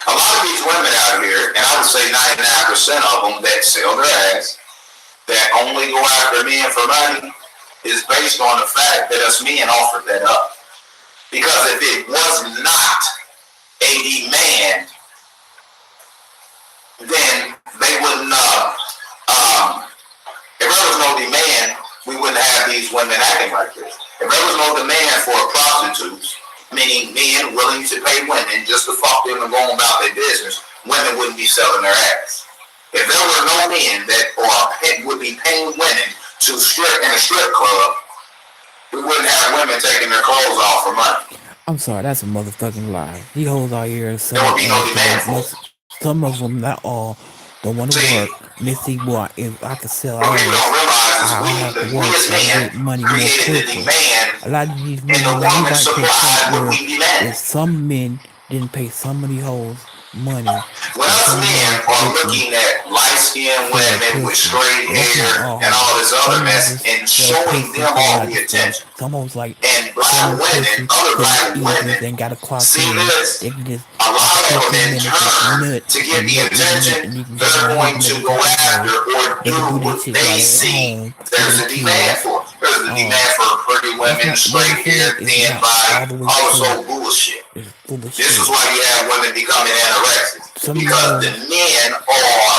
A lot of these women out here, and I would say 99% of them that sell their ass, that only go after men for money, is based on the fact that us men offered that up. Because if it was not a demand, then they wouldn't, if there was no demand, we wouldn't have these women acting like this. If there was no demand for prostitutes, meaning men willing to pay women just to fuck them and go about their business, women wouldn't be selling their ass. If there were no men that would be paying women to strip in a strip club, we wouldn't have women taking their clothes off for money. I'm sorry, that's a motherfucking lie. These hoes out here there would be no demand for it. Some of them, not all, don't want to work. And they see, boy, if I could sell what people don't realize is I have to work as men get money more created the quickly. demand, A lot of these men, and the we woman might pay supplied what some we demanded. if some men didn't pay some of these hoes money. When us men are looking at light-skinned women with straight hair and all this other mess and showing them all the attention, Some hoes like and black women, other black women, they got a clock see in. this, They can just a lot of them in turn nut to get the and attention, they're going to go after or do what they see there's a demand for. There's a demand for pretty women, straight hair, thin body, all this old bullshit. This is why you have women becoming anorexic. Because the men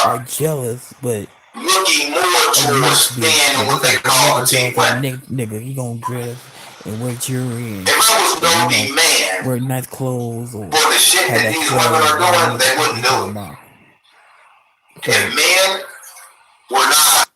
are jealous, but looking more towards thin and what they call a teen women. Nigga, he gonna dress and wear jewelry and if I was gonna be man, wear nice clothes or for the shit that these women are doing, they wouldn't do it. If men were not,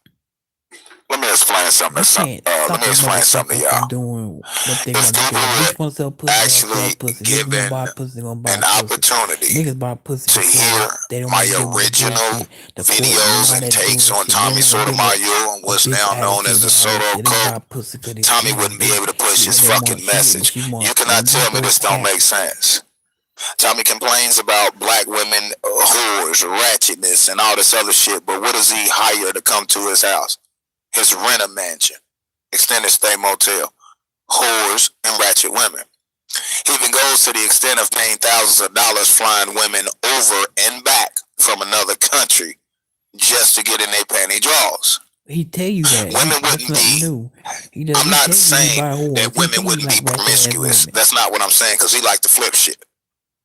let me explain something. Let me explain something to y'all. Doing what they want to do. Actually given an opportunity to hear my original videos and takes on Tommy Sotomayor and what's now known as the Soto Cult, Tommy wouldn't be able to push his fucking message. You cannot tell me this don't make sense. Tommy complains about black women, whores, ratchetness, and all this other shit, but what does he hire to come to his house? His rent a mansion, extended stay motel, whores, and ratchet women. He even goes to the extent of paying thousands of dollars flying women over and back from another country just to get in their panty drawers. He tell you that women wouldn't be. I'm not saying that women wouldn't be promiscuous. That's not what I'm saying, because he like to flip shit.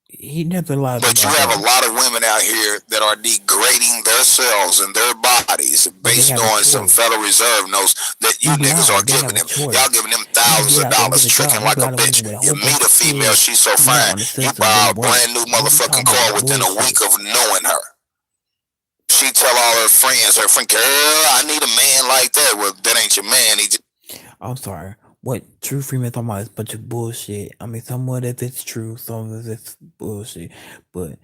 He never lied. But you have a lot of women out here that are degrading themselves and their bodies based on some Federal Reserve notes that you niggas are giving them. Y'all giving them thousands of dollars, tricking like a bitch. You meet a female, she's so fine, you buy a brand new motherfucking car within a week of knowing her. She tell all her friends, girl, I need a man like that. Well, that ain't your man. I'm sorry. What True Freenan talking about is a bunch of bullshit. I mean, some of it it's true, some of it's bullshit. But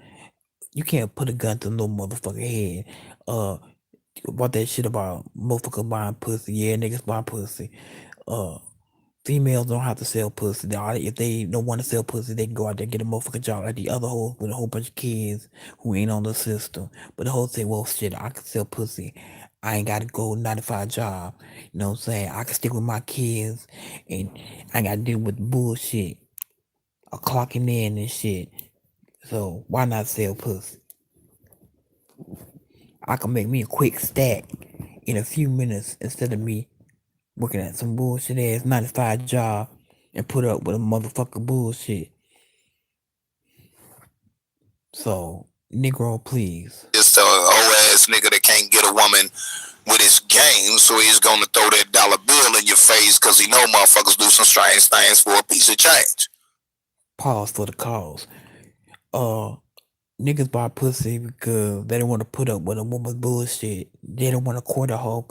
you can't put a gun to no motherfucking head. About that shit about motherfucker buying pussy. Yeah, niggas buy pussy. Females don't have to sell pussy. If they don't want to sell pussy, they can go out there and get a motherfucking job like the other hoes with a whole bunch of kids who ain't on the system. But the whole say, well, shit, I can sell pussy. I ain't gotta go 9 to 5 job. You know what I'm saying? I can stick with my kids and I ain't gotta deal with bullshit. Clocking in and shit. So why not sell pussy? I can make me a quick stack in a few minutes instead of me working at some bullshit ass 9 to 5 job and put up with a motherfucker bullshit. So, Negro, please. Just a whole ass nigga that can't get a woman with his game, so he's gonna throw that dollar bill in your face because he know motherfuckers do some strange things for a piece of change. Pause for the cause. Niggas buy pussy because they don't want to put up with a woman's bullshit. They don't want to court a hoe.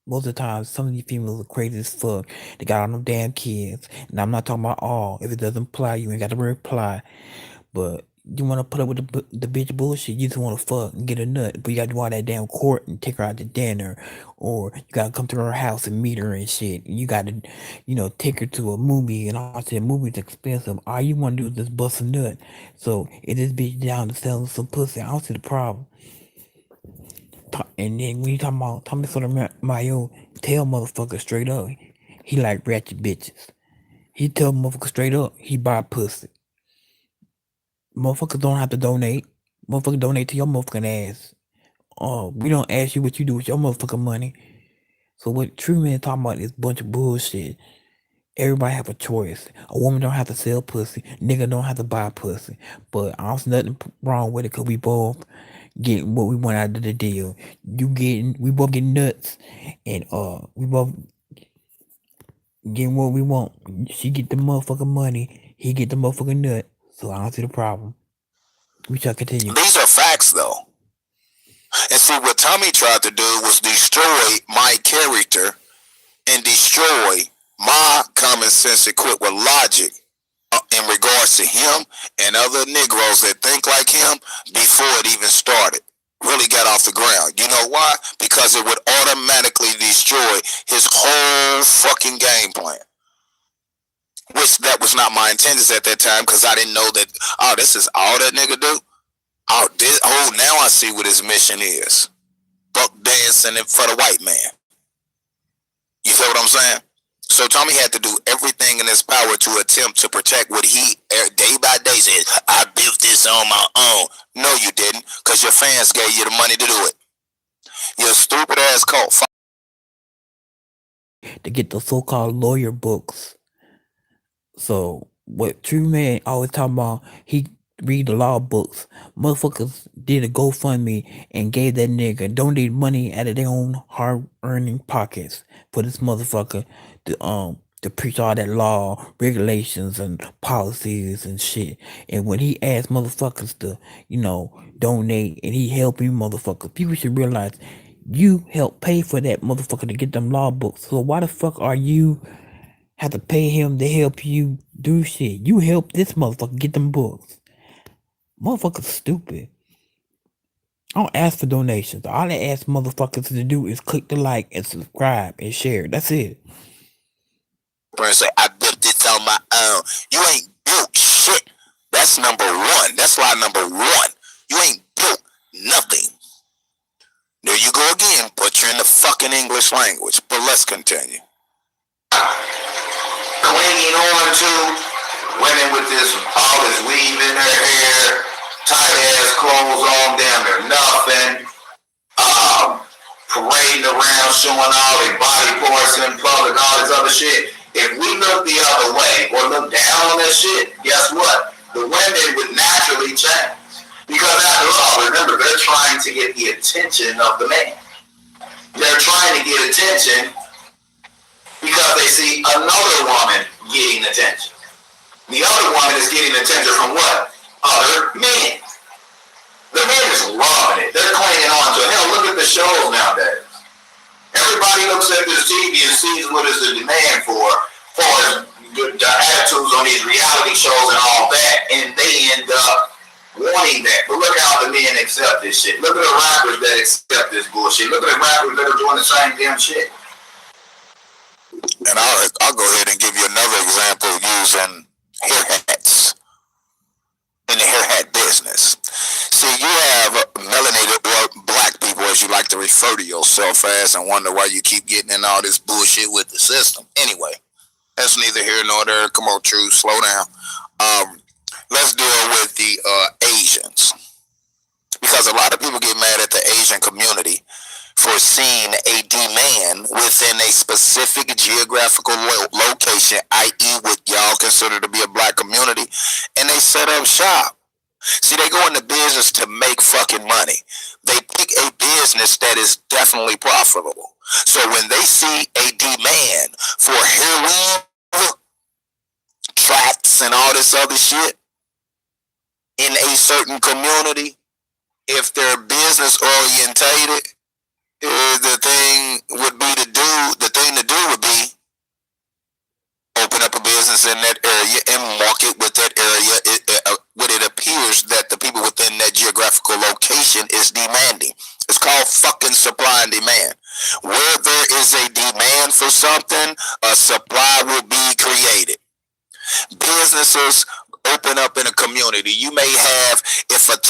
Most of the time, some of these females are crazy as fuck. They got all them damn kids. And I'm not talking about all. If it doesn't apply, you ain't got to reply. But you want to put up with the bitch bullshit. You just want to fuck and get a nut. But you got to do all that damn court and take her out to dinner. Or you got to come to her house and meet her and shit. You got to, take her to a movie. And all that movie's expensive. All you want to do is just bust a nut. So if this bitch down to sell some pussy, I don't see the problem. And then when you talking about Tommy Sotomayor, tell motherfucker straight up, he like ratchet bitches. He tell motherfucker straight up, he buy pussy. Motherfuckers don't have to donate. Motherfucker donate to your motherfucking ass. We don't ask you what you do with your motherfucking money. So what True Man talking about is a bunch of bullshit. Everybody have a choice. A woman don't have to sell pussy. Nigga don't have to buy pussy. But I don't see nothing wrong with it because we both getting what we want out of the deal. We both getting nuts, and we both getting what we want. She get the motherfucking money, he get the motherfucking nut. So I don't see the problem. We shall continue. These are facts, though. And see, what Tommy tried to do was destroy my character and destroy my common sense equipped with logic in regards to him and other Negroes that think like him before it even started. Really got off the ground. You know why? Because it would automatically destroy his whole fucking game plan. Which that was not my intentions at that time, because I didn't know that, this is all that nigga do? Now I see what his mission is. Buck dancing for the white man. You feel what I'm saying? So Tommy had to do everything in his power to attempt to protect what he, day by day, said, I built this on my own. No, you didn't, because your fans gave you the money to do it. You're a stupid ass cult. To get the so-called lawyer books. So what True Man always talking about, he read the law books. Motherfuckers did a GoFundMe and gave that nigga donated money out of their own hard-earning pockets for this motherfucker to preach all that law, regulations, and policies and shit. And when he asked motherfuckers to, donate and he helped you motherfuckers, people should realize you helped pay for that motherfucker to get them law books. So why the fuck are you have to pay him to help you do shit? You help this motherfucker get them books. Motherfuckers stupid. I don't ask for donations. All I ask motherfuckers to do is click the like and subscribe and share. That's it. Say, I built this on my own. You ain't built shit. That's number one. That's lie number one. You ain't built nothing. There you go again, butchering the fucking English language. But let's continue. Clinging on to women with all this weave in their hair, tight ass clothes on, damn near nothing. Parading around, showing all their body parts in public, all this other shit. If we look the other way or look down on that shit, guess what? The women would naturally change. Because after all, remember, they're trying to get the attention of the man. They're trying to get attention because they see another woman getting attention. The other woman is getting attention from what? Other men. The men is loving it. They're clinging on to it. Hell, look at the shows nowadays. Everybody looks at this TV and sees what is the demand for the attitudes on these reality shows and all that, and they end up wanting that. But look how the men accept this shit. Look at the rappers that accept this bullshit. Look at the rappers that are doing the same damn shit. And I'll go ahead and give you another example using hair hats in the hair hat business. See, you have melanated or black people, as you like to refer to yourself as, and wonder why you keep getting in all this bullshit with the system. Anyway, that's neither here nor there. Come on, True, slow down. Let's deal with the Asians, because a lot of people get mad at the Asian community for seeing a demand within a specific geographical location, i.e., what y'all consider to be a black community, and they set up shop. See, they go into business to make fucking money. They pick a business that is definitely profitable. So when they see a demand for heroin, tracks, and all this other shit in a certain community, if they're business orientated, the thing to do would be open up a business in that area and market with that area what it appears that the people within that geographical location is demanding. It's called fucking supply and demand. Where there is a demand for something, a supply will be created. Businesses open up in a community. You may have, if a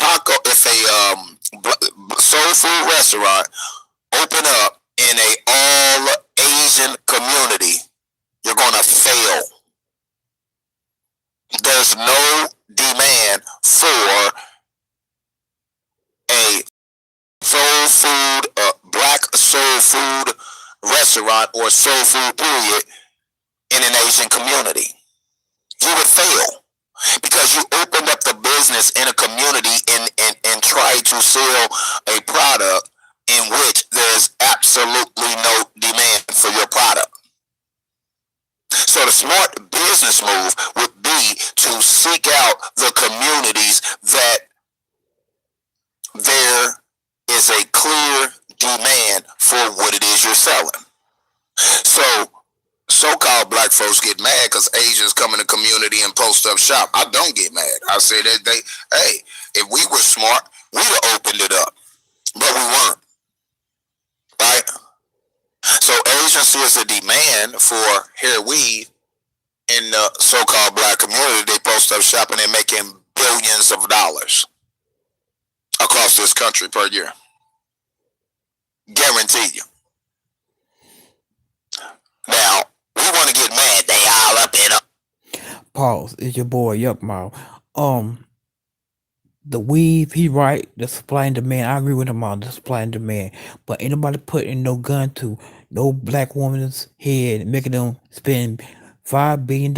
soul food restaurant open up in a all Asian community, you're gonna fail. There's no demand for a soul food, black soul food restaurant or soul food period in an Asian community. You would fail because you opened up the business in a community and tried to sell a product in which there's absolutely no demand for your product. So the smart business move would be to seek out the communities that there is a clear demand for what it is you're selling. So-called black folks get mad because Asians come in the community and post up shop. I don't get mad. I say that hey, if we were smart, we'd have opened it up, but we weren't. Right? So Asians see a demand for hair weave in the so-called black community. They post up shop and they're making billions of dollars across this country per year. Guarantee you. Now, we want to get mad. They all up in a... Pause. It's your boy Yuck Mouth. The weave, he right, the supply and demand. I agree with him on the supply and demand. But ain't nobody putting no gun to no black woman's head, making them spend $5 billion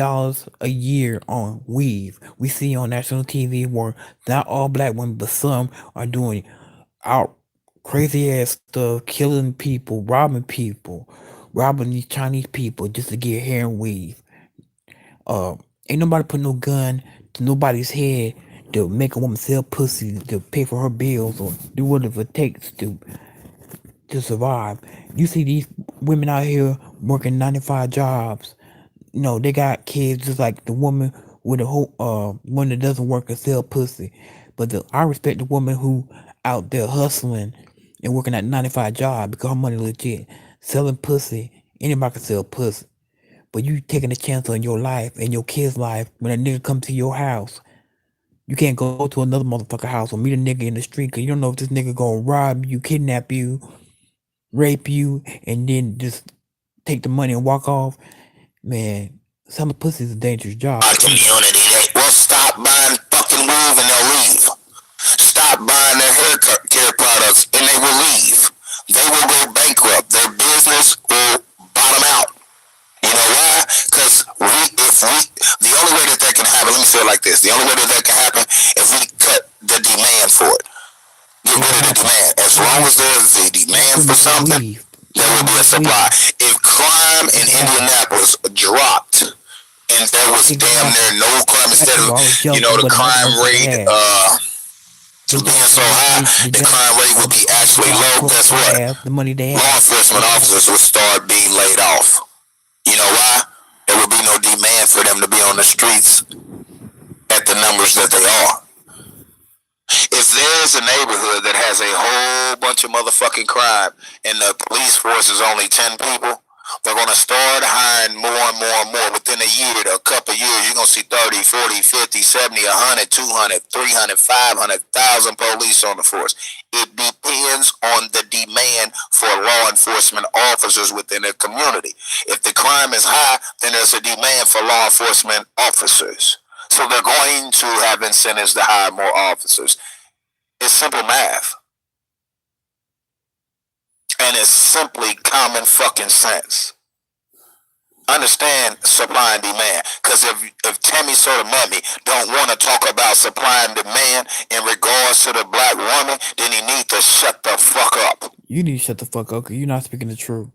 a year on weave. We see on national TV where not all black women, but some are doing out crazy ass stuff, killing people, robbing these Chinese people just to get hair and weave. Ain't nobody put no gun to nobody's head to make a woman sell pussy to pay for her bills or do whatever it takes to survive. You see these women out here working 9-to-5 jobs. You know, they got kids just like the woman with a whole one that doesn't work and sell pussy. But I respect the woman who out there hustling and working at 9-to-5 job because her money legit. Selling pussy, anybody can sell pussy. But you taking a chance on your life and your kid's life when a nigga come to your house. You can't go to another motherfucker house or meet a nigga in the street because you don't know if this nigga gonna rob you, kidnap you, rape you, and then just take the money and walk off. Man, selling pussy is a dangerous job. Our community, they will stop buying fucking weave and they'll leave. Stop buying their hair care products and they will leave. They will go bankrupt. Their business will bottom out. You know why? Because the only way that can happen, let me say it like this, the only way that can happen if we cut the demand for it. Get rid of the demand. As long as there's a demand for something, there will be a supply. If crime in Indianapolis dropped and there was damn near no crime, instead of, the crime rate being so high, the crime rate would be actually low. Guess what? Law enforcement officers would start being laid off. You know why? There would be no demand for them to be on the streets at the numbers that they are. If there's a neighborhood that has a whole bunch of motherfucking crime and the police force is only 10 people, They're going to start hiring more and more and more. Within a year to a couple of years, you're going to see 30, 40, 50, 70, 100, 200, 300, 500,000 police on the force. It depends on the demand for law enforcement officers within a community. If the crime is high, then there's a demand for law enforcement officers. So they're going to have incentives to hire more officers. It's simple math. And it's simply common fucking sense. Understand supply and demand. Because if Tammy Sotomayor don't want to talk about supply and demand in regards to the black woman, then he needs to shut the fuck up. You need to shut the fuck up because you're not speaking the truth.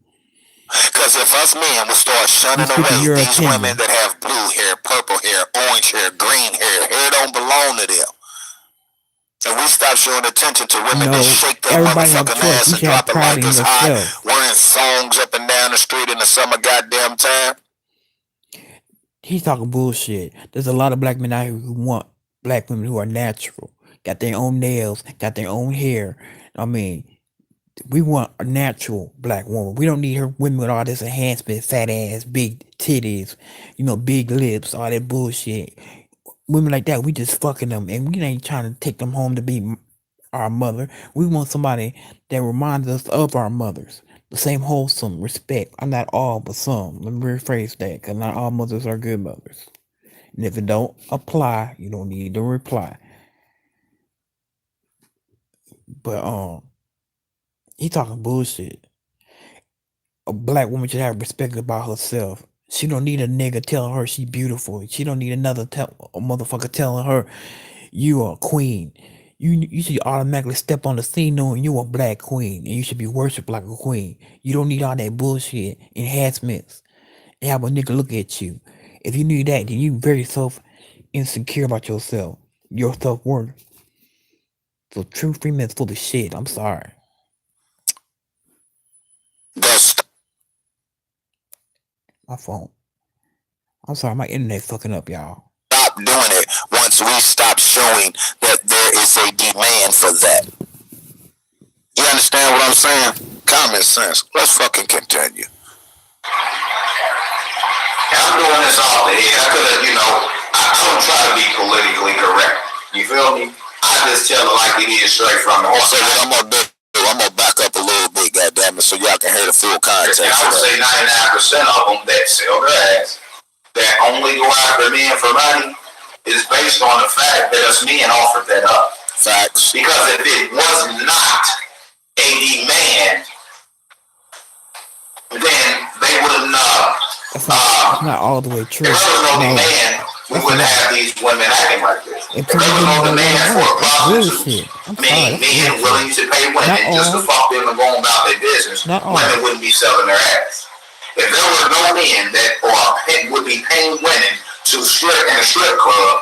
Because if us men would start shunning away these women that have blue hair, purple hair, orange hair, green hair don't belong to them. And we stop showing attention to women that shake their motherfucking ass and drop it like it's hot, wearing songs up and down the street in the summer goddamn time. He's talking bullshit. There's a lot of black men out here who want black women who are natural, got their own nails, got their own hair. I mean, we want a natural black woman. We don't need her women with all this enhancement, fat ass, big titties, big lips, all that bullshit. Women like that, we just fucking them, and we ain't trying to take them home to be our mother. We want somebody that reminds us of our mothers. The same wholesome respect. I'm not all, but some. Let me rephrase that, because not all mothers are good mothers. And if it don't apply, you don't need to reply. But he talking bullshit. A black woman should have respect about herself. She don't need a nigga telling her she beautiful. She don't need a motherfucker telling her you are a queen. You should automatically step on the scene knowing you a black queen and you should be worshipped like a queen. You don't need all that bullshit enhancements and have a nigga look at you. If you need that, then you very insecure about yourself, your self-worth. So true Freeman's full of shit. I'm sorry. My phone. I'm sorry, my internet fucking up, y'all. Stop doing it once we stop showing that there is a demand for that. You understand what I'm saying? Common sense. Let's fucking continue. I'm doing this all the head. I could have, I don't try to be politically correct. You feel me? I just tell it like it is straight from the heart. So what I'm gonna do, I'm gonna back up a little bit, goddammit, so y'all can hear the full context. And I would say 99% of them that sell their ass, that only go after men for money, is based on the fact that us men offered that up. Facts. Because if it was not a demand, then they would have not. That's not all the way true. If there was no demand, we wouldn't have these women acting like this. If there was no demand for prostitutes, meaning men willing to pay women just to fuck them and go about their business, women wouldn't be selling their ass. If there were no men that would be paying women to strip in a strip club,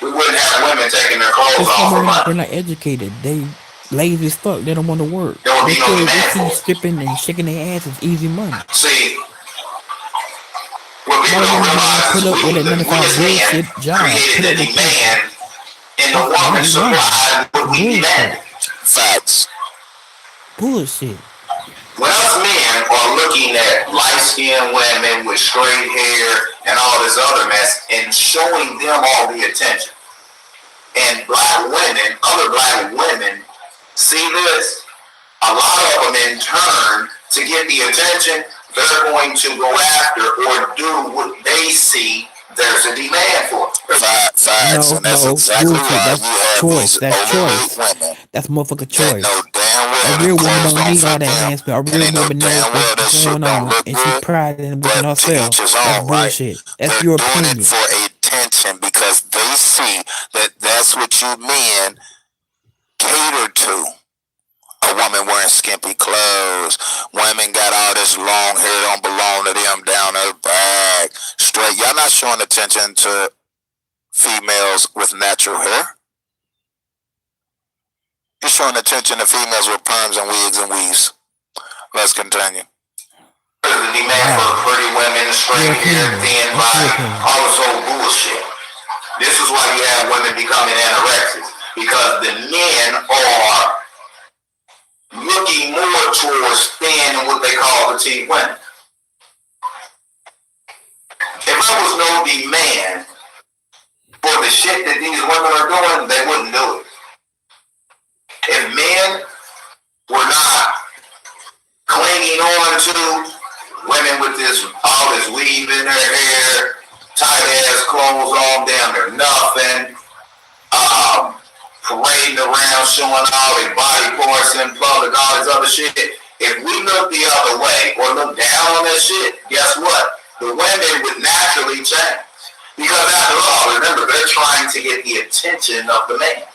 we wouldn't have women taking their clothes off for money. They're not educated. They lazy as fuck. They don't want to work. There would be no demand for it. Stripping and shaking their ass is easy money. See, what people don't realize is we as men created a demand and the woman supplied what we demanded. Facts. Bullshit. When us men are looking at light-skinned women with straight hair and all this other mess and showing them all the attention, and other black women see this, a lot of them in turn, to get the attention, they're going to go after or do what they see there's a demand for. Facts, and that's exactly why you have these overweight women. That's motherfucking choice. Know damn well a real woman don't need all that enhancement. A real woman knows what's going on, and she's proud in within herself. That's bullshit. That's your opinion. They're doing it for attention because they see that that's what you men cater to. A woman wearing skimpy clothes. Women got all this long hair don't belong to them down her back. Straight. Y'all not showing attention to females with natural hair. You're showing attention to females with perms and wigs and weaves. Let's continue. The demand for pretty women, straight hair, thin body, all this old bullshit. This is why you have women becoming anorexics. Because the men are looking more towards thin and what they call petite women. if I was no demand for the shit that these women are doing, they wouldn't do it. If men were not clinging on to women with all this weave in their hair, tight ass clothes on, damn near nothing, parading around, showing all their body parts in public, all this other shit. If we look the other way or look down on that shit, guess what? The women would naturally change. Because after all, remember, they're trying to get the attention of the man.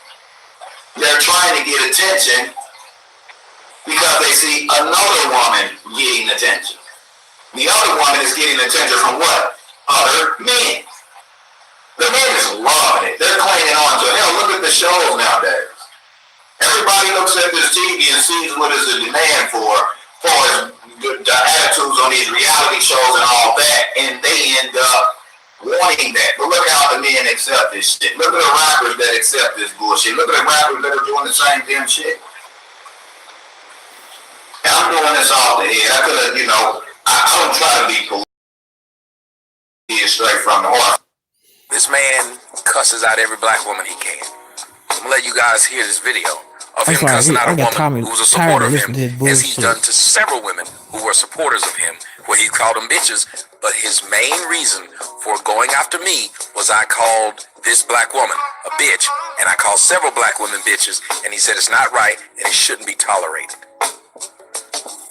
They're trying to get attention because they see another woman getting attention. The other woman is getting attention from what? Other men. The men is loving it. They're clinging on to it. Hell, look at the shows nowadays. Everybody looks at this TV and sees what is the demand for the attitudes on these reality shows and all that, and they end up wanting that. But look how the men accept this shit. Look at the rappers that accept this bullshit. Look at the rappers that are doing the same damn shit. And I'm doing this off the head. I could have, I don't try to be police straight from the heart. This man cusses out every black woman he can. I'm gonna let you guys hear this video of him cussing out a woman who was a supporter of him, as he's done to several women who were supporters of him, where he called them bitches. But his main reason for going after me was I called this black woman a bitch, and I called several black women bitches, and he said it's not right and it shouldn't be tolerated.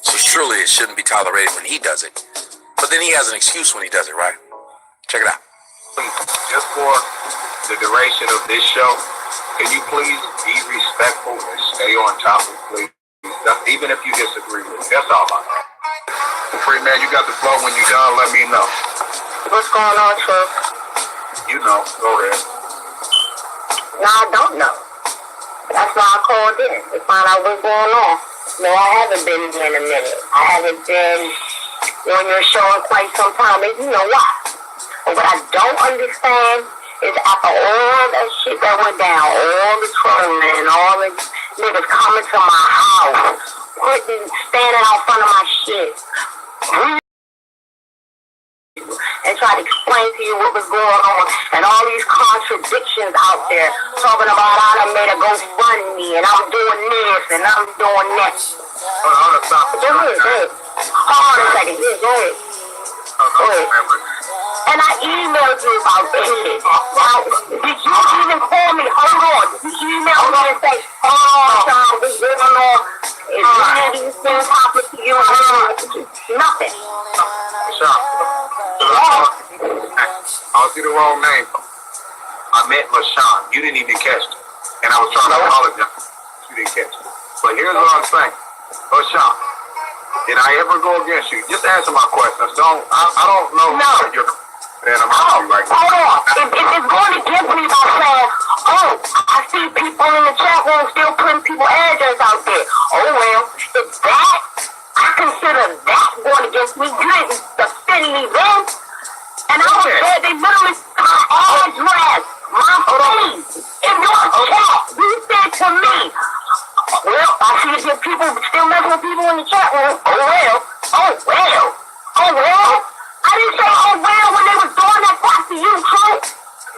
So truly it shouldn't be tolerated when he does it. But then he has an excuse when he does it, right? Check it out. Just for the duration of this show, can you please be respectful and stay on topic, please? Even if you disagree with me. That's all I know. Freenan, you got the flow. When you're done, let me know. What's going on, Chuck? You know. Go ahead. No, I don't know. That's why I called in to find out what's going on. No, I haven't been here in a minute. I haven't been on your show in quite some time, and you know why. But what I don't understand is after all that shit that went down, all the trolling, all the niggas coming to my house, standing out front of my shit, and try to explain to you what was going on, and all these contradictions out there, talking about I done made a GoFundMe, and I'm doing this, and I'm doing that. Hold on, stop. Go ahead. Hold on a second. Go ahead. Go ahead. And I emailed you about this shit. Now, did you even call me? Hold on. Did you email me and say, Sean, what's going on? Is any of these things happen to you? Nothing. Sean, I'll see the wrong name. I met LaShawn. You didn't even catch it. And I was trying to apologize. You didn't catch it. But here's what I'm saying. LaShawn, did I ever go against you? Just answer my questions. I don't know. No. Then I'm hold on. If it's going against me by saying, I see people in the chat room still putting people's address out there. Oh, well, if that, I consider that going against me. You didn't defend me then. And I was there, they literally my address, my face, in your chat. You said to me, well, I see that people still messing with people in the chat room. Oh, well. I didn't say, when they was doing that crap to you, too.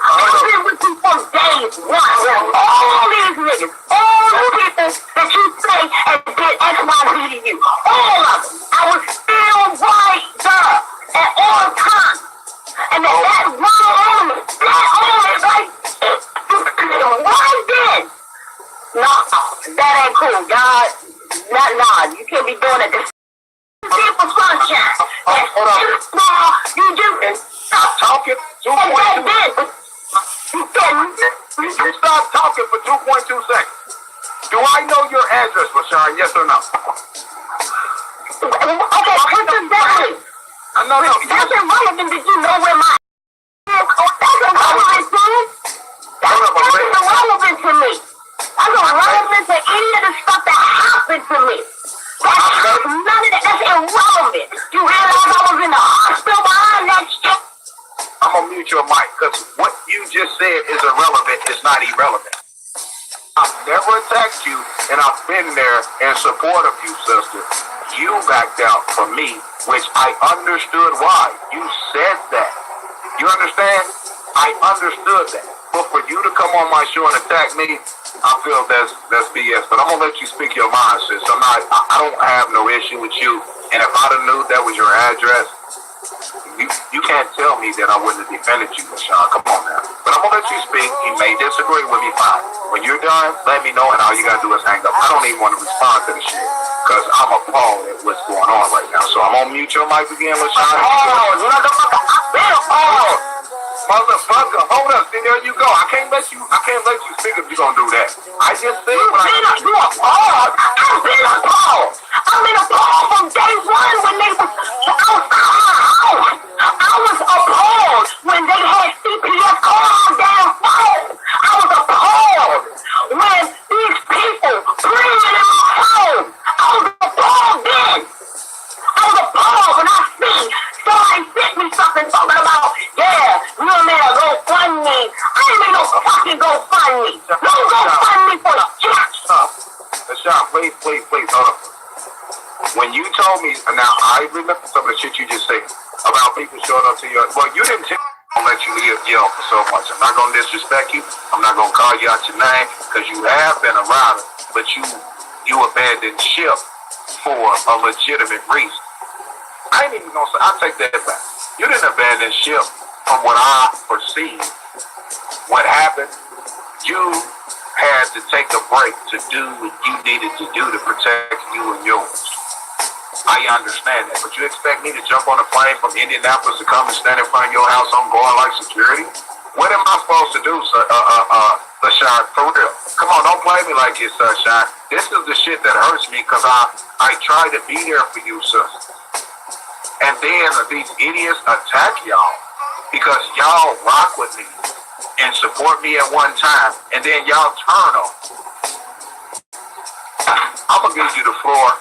I've been with you from day one. All these niggas, all the people that you say and did X, Y, Z to you, all of them, I was still right there at all times. And that one element, right then. No, that ain't cool, God. Nah, you can't be doing it. People sunshine. Hold on. You just stop talking. 2.2. You stop talking for 2.2 seconds. Do I know your address, LaShawn? Yes or no? Okay, what's the difference? No. That's irrelevant that you know where my that's irrelevant to me. That's irrelevant to me. That's irrelevant to any of the stuff that happened to me. None of that, that's irrelevant. You realize I was in the hospital behind that shit? I'm gonna mute your mic, because what you just said is irrelevant. It's not irrelevant. I've never attacked you, and I've been there in support of you, sister. You backed out from me, which I understood why. You said that. You understand? I understood that. But for you to come on my show and attack me, I feel that's BS. But I'm gonna let you speak your mind, sis. I don't have no issue with you. And if I'd have knew that was your address, you can't tell me that I wouldn't have defended you, Sean. Come on now. But I'm gonna let you speak. You may disagree with me, fine. When you're done, let me know, and all you gotta do is hang up. I don't even want to respond to the shit because I'm appalled at what's going on right now. So I'm gonna mute your mic again, LaShawn. Motherfucker, hold up. See, there you go. I can't let you speak if you're gonna do that. I just said what I said. You appalled. I've been appalled. I've been appalled from day one when they was. I was appalled when they had CPS call on damn phone. I was appalled when these people breathing in my home. I was appalled then. I was appalled when I see somebody sent me something talking about, yeah, you made a GoFundMe. I ain't made no fucking GoFundMe. No GoFundMe for shit. LaShawn, please, hold up. When you told me, now I remember some of the shit you just said about people showing up to you. Well, you didn't tell me I'm gonna let you yell for so much. I'm not gonna disrespect you. I'm not gonna call you out your name because you have been a rider, but you abandoned ship for a legitimate reason. I ain't even gonna say. I'll take that back. You didn't abandon ship from what I perceived. What happened? You had to take a break to do what you needed to do to protect you and yours. I understand that, but you expect me to jump on a plane from Indianapolis to come and stand in front of your house on guard like security? What am I supposed to do, LaShawn? For real. Come on, don't play me like this, Sunshine. This is the shit that hurts me because I try to be there for you, sis. And then these idiots attack y'all because y'all rock with me and support me at one time, and then y'all turn on. I'm going to give you the floor.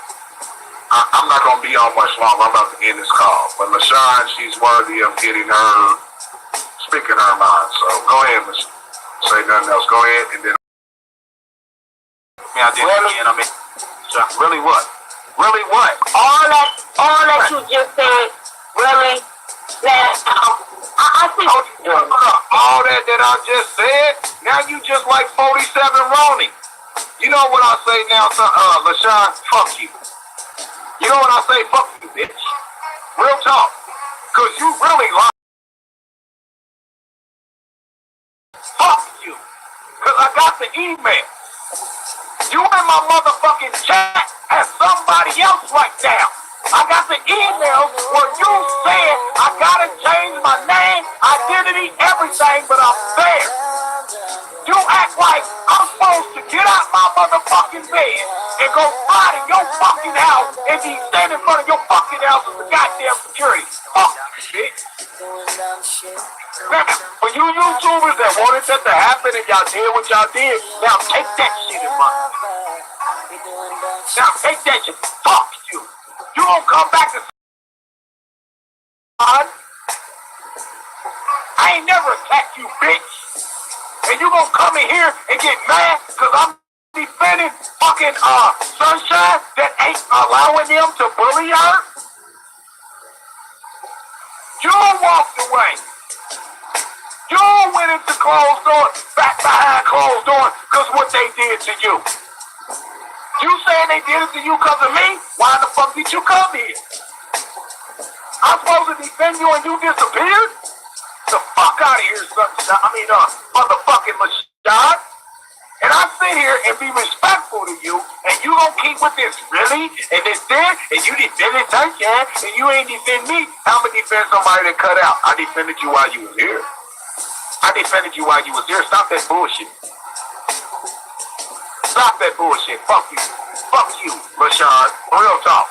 I'm not going to be on much longer. I'm about to end this call. But LaShawn, she's worthy of speaking her mind. So go ahead, LaShawn. Say nothing else. Go ahead, and then I did it again. I mean, really what? Really what? All that you just said, really? I see what you're doing. All that I just said, now you just like 47 Ronnie. You know what I say now, LaShawn? Fuck you. You know what I say? Fuck you, bitch. Real talk. Because you really lie. Fuck you. Because I got the email. You in my motherfucking chat as somebody else right now. I got the email where you said I gotta change my name, identity, everything, but I'm there. You act like I'm supposed to get out my motherfucking bed and go ride in your fucking house and be standing in front of your fucking house with the goddamn security. Fuck shit. Now, for you YouTubers that wanted that to happen and y'all did what y'all did, now take that shit in mind. Now take that shit. Fuck you. You gonna come back to I ain't never attacked you, bitch. And you gonna come in here and get mad because I'm defending fucking Sunshine that ain't allowing them to bully her? You walked away. You went into closed doors, back behind closed doors because what they did to you. You saying they did it to you because of me? Why the fuck did you come here? I'm supposed to defend you and you disappeared? The fuck out of here, motherfucking LaShawn. And I sit here and be respectful to you, and you gonna keep with this, really? And this there, and you defended Sunshine, and you ain't defend me. How am I defend somebody that cut out? I defended you while you was here. I defended you while you was here. Stop that bullshit. Stop that bullshit. Fuck you. Fuck you, LaShawn. Real talk.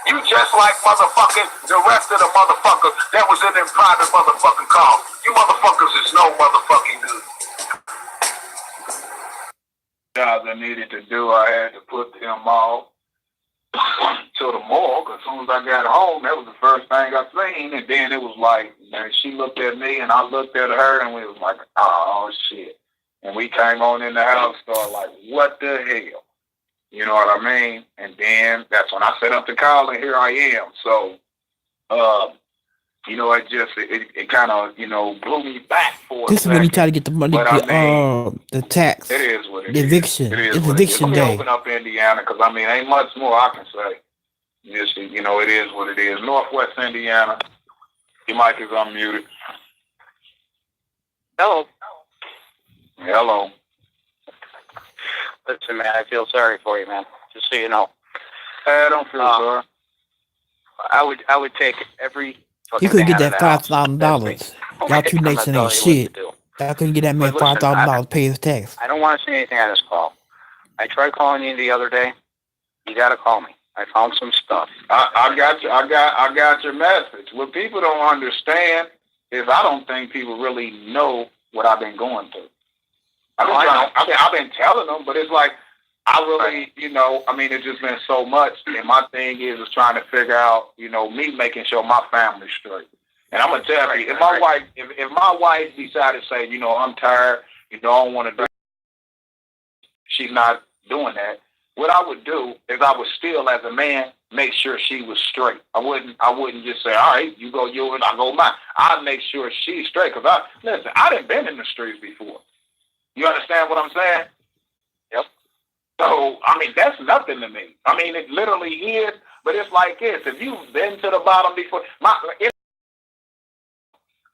You just like motherfucking the rest of the motherfuckers that was in them private motherfucking calls. You motherfuckers is no motherfucking good. Jobs I needed to do, I had to put them all to the morgue. As soon as I got home, that was the first thing I seen. And then it was like, man, she looked at me and I looked at her and we was like, oh shit. And we came on in the house, started like, what the hell? You know what I mean? And then that's when I set up the call, and here I am. So, it kind of, blew me back for this a is when he second. tried to get the money, the tax. It is what it the is. eviction. It is it's what eviction it is. Let me day. open up Indiana, because, ain't much more I can say. Just, it is what it is. Northwest Indiana, your mic is unmuted. Hello. Hello. Listen, man, I feel sorry for you, man. Just so you know. I don't feel sorry. I would take every. You couldn't get that $5,000. Y'all two nation ain't shit. Y'all couldn't get that man $5,000 to pay his tax. I don't want to say anything on this call. I tried calling you the other day. You got to call me. I found some stuff. I got you. I got your message. What people don't understand is I don't think people really know what I've been going through. I've been telling them, but it's like I really, it's just been so much. And my thing is trying to figure out, me making sure my family's straight. And I'm gonna tell you, if my wife decided to say, I'm tired, I don't want to do, she's not doing that. What I would do is I would still, as a man, make sure she was straight. I wouldn't just say, all right, you go yours, I go mine. I'd make sure she's straight, because I done been in the streets before. You understand what I'm saying? Yep. So, that's nothing to me. It literally is, but it's like this. If you've been to the bottom before,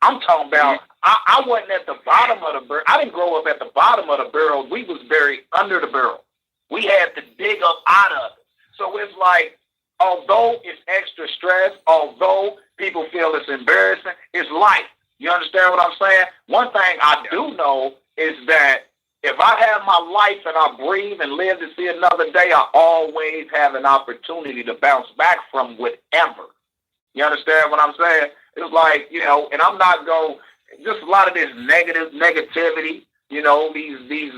I'm talking about, I wasn't at the bottom of the barrel. I didn't grow up at the bottom of the barrel. We was buried under the barrel. We had to dig up out of it. So it's like, although it's extra stress, although people feel it's embarrassing, it's life. You understand what I'm saying? One thing I do know is that if I have my life and I breathe and live to see another day, I always have an opportunity to bounce back from whatever. You understand what I'm saying? It's like, and I'm not going, just a lot of this negativity, these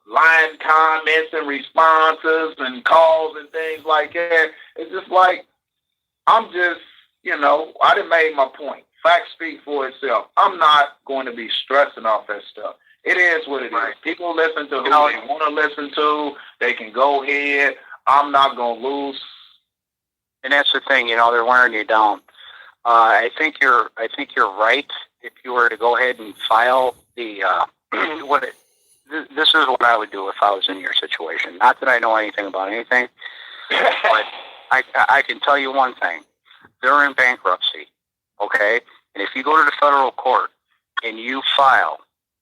line comments and responses and calls and things like that. It's just like, I'm just, I done made my point. Facts speak for itself. I'm not going to be stressing off that stuff. It is what it is. People listen to who they want to listen to. They can go ahead. I'm not going to lose. And that's the thing, they're wearing you down. I think you're right. If you were to go ahead and file the this is what I would do if I was in your situation. Not that I know anything about anything, but I can tell you one thing: they're in bankruptcy. Okay, and if you go to the federal court and you file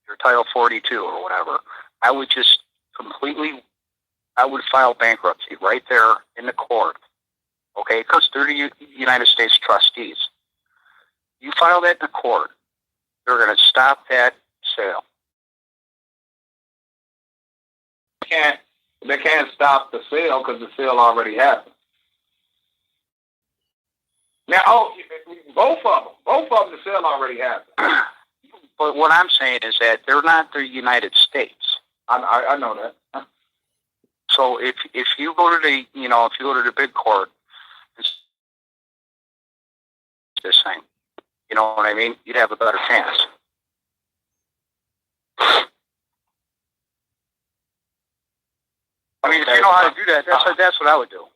your Title 42 or whatever, I would file bankruptcy right there in the court. Okay, because they're the United States trustees. You file that in the court, they're going to stop that sale. They can't stop the sale because the sale already happened. Now, both of them, the sale already happened. But what I'm saying is that they're not the United States. I know that. So if you go to the big court, this thing, you know what I mean? You'd have a better chance. If you know how to do that, that's what I would do.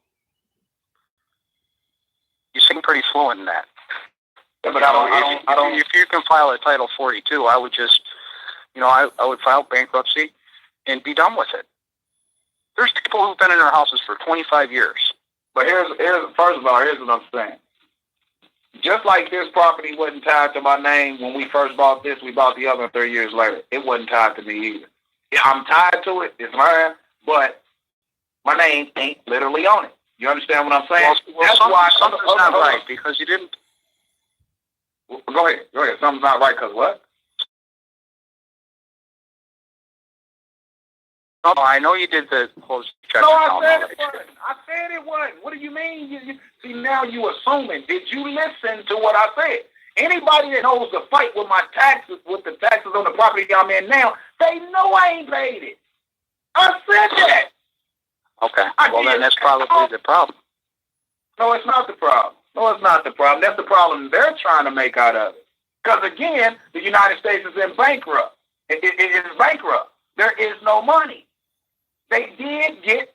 You seem pretty fluent in that. Yeah, but I don't. If you can file a Title 42, I would just, I would file bankruptcy and be done with it. There's people who've been in their houses for 25 years. But first of all, here's what I'm saying. Just like this property wasn't tied to my name when we first bought this, we bought the other 3 years later. It wasn't tied to me either. Yeah, I'm tied to it. It's mine, but my name ain't literally on it. You understand what I'm saying? Well, that's why something's not right, because you didn't. Go ahead. Something's not right because what? No, I know you did the closed check. No, I said it wasn't. What do you mean? You see, now you assuming. Did you listen to what I said? Anybody that knows the fight with my taxes, with the taxes on the property I'm in now, they know I ain't paid it. I said that. Okay. Well, then that's probably the problem. No, it's not the problem. That's the problem they're trying to make out of it. Because, again, the United States is in bankrupt. It is bankrupt. There is no money. They did get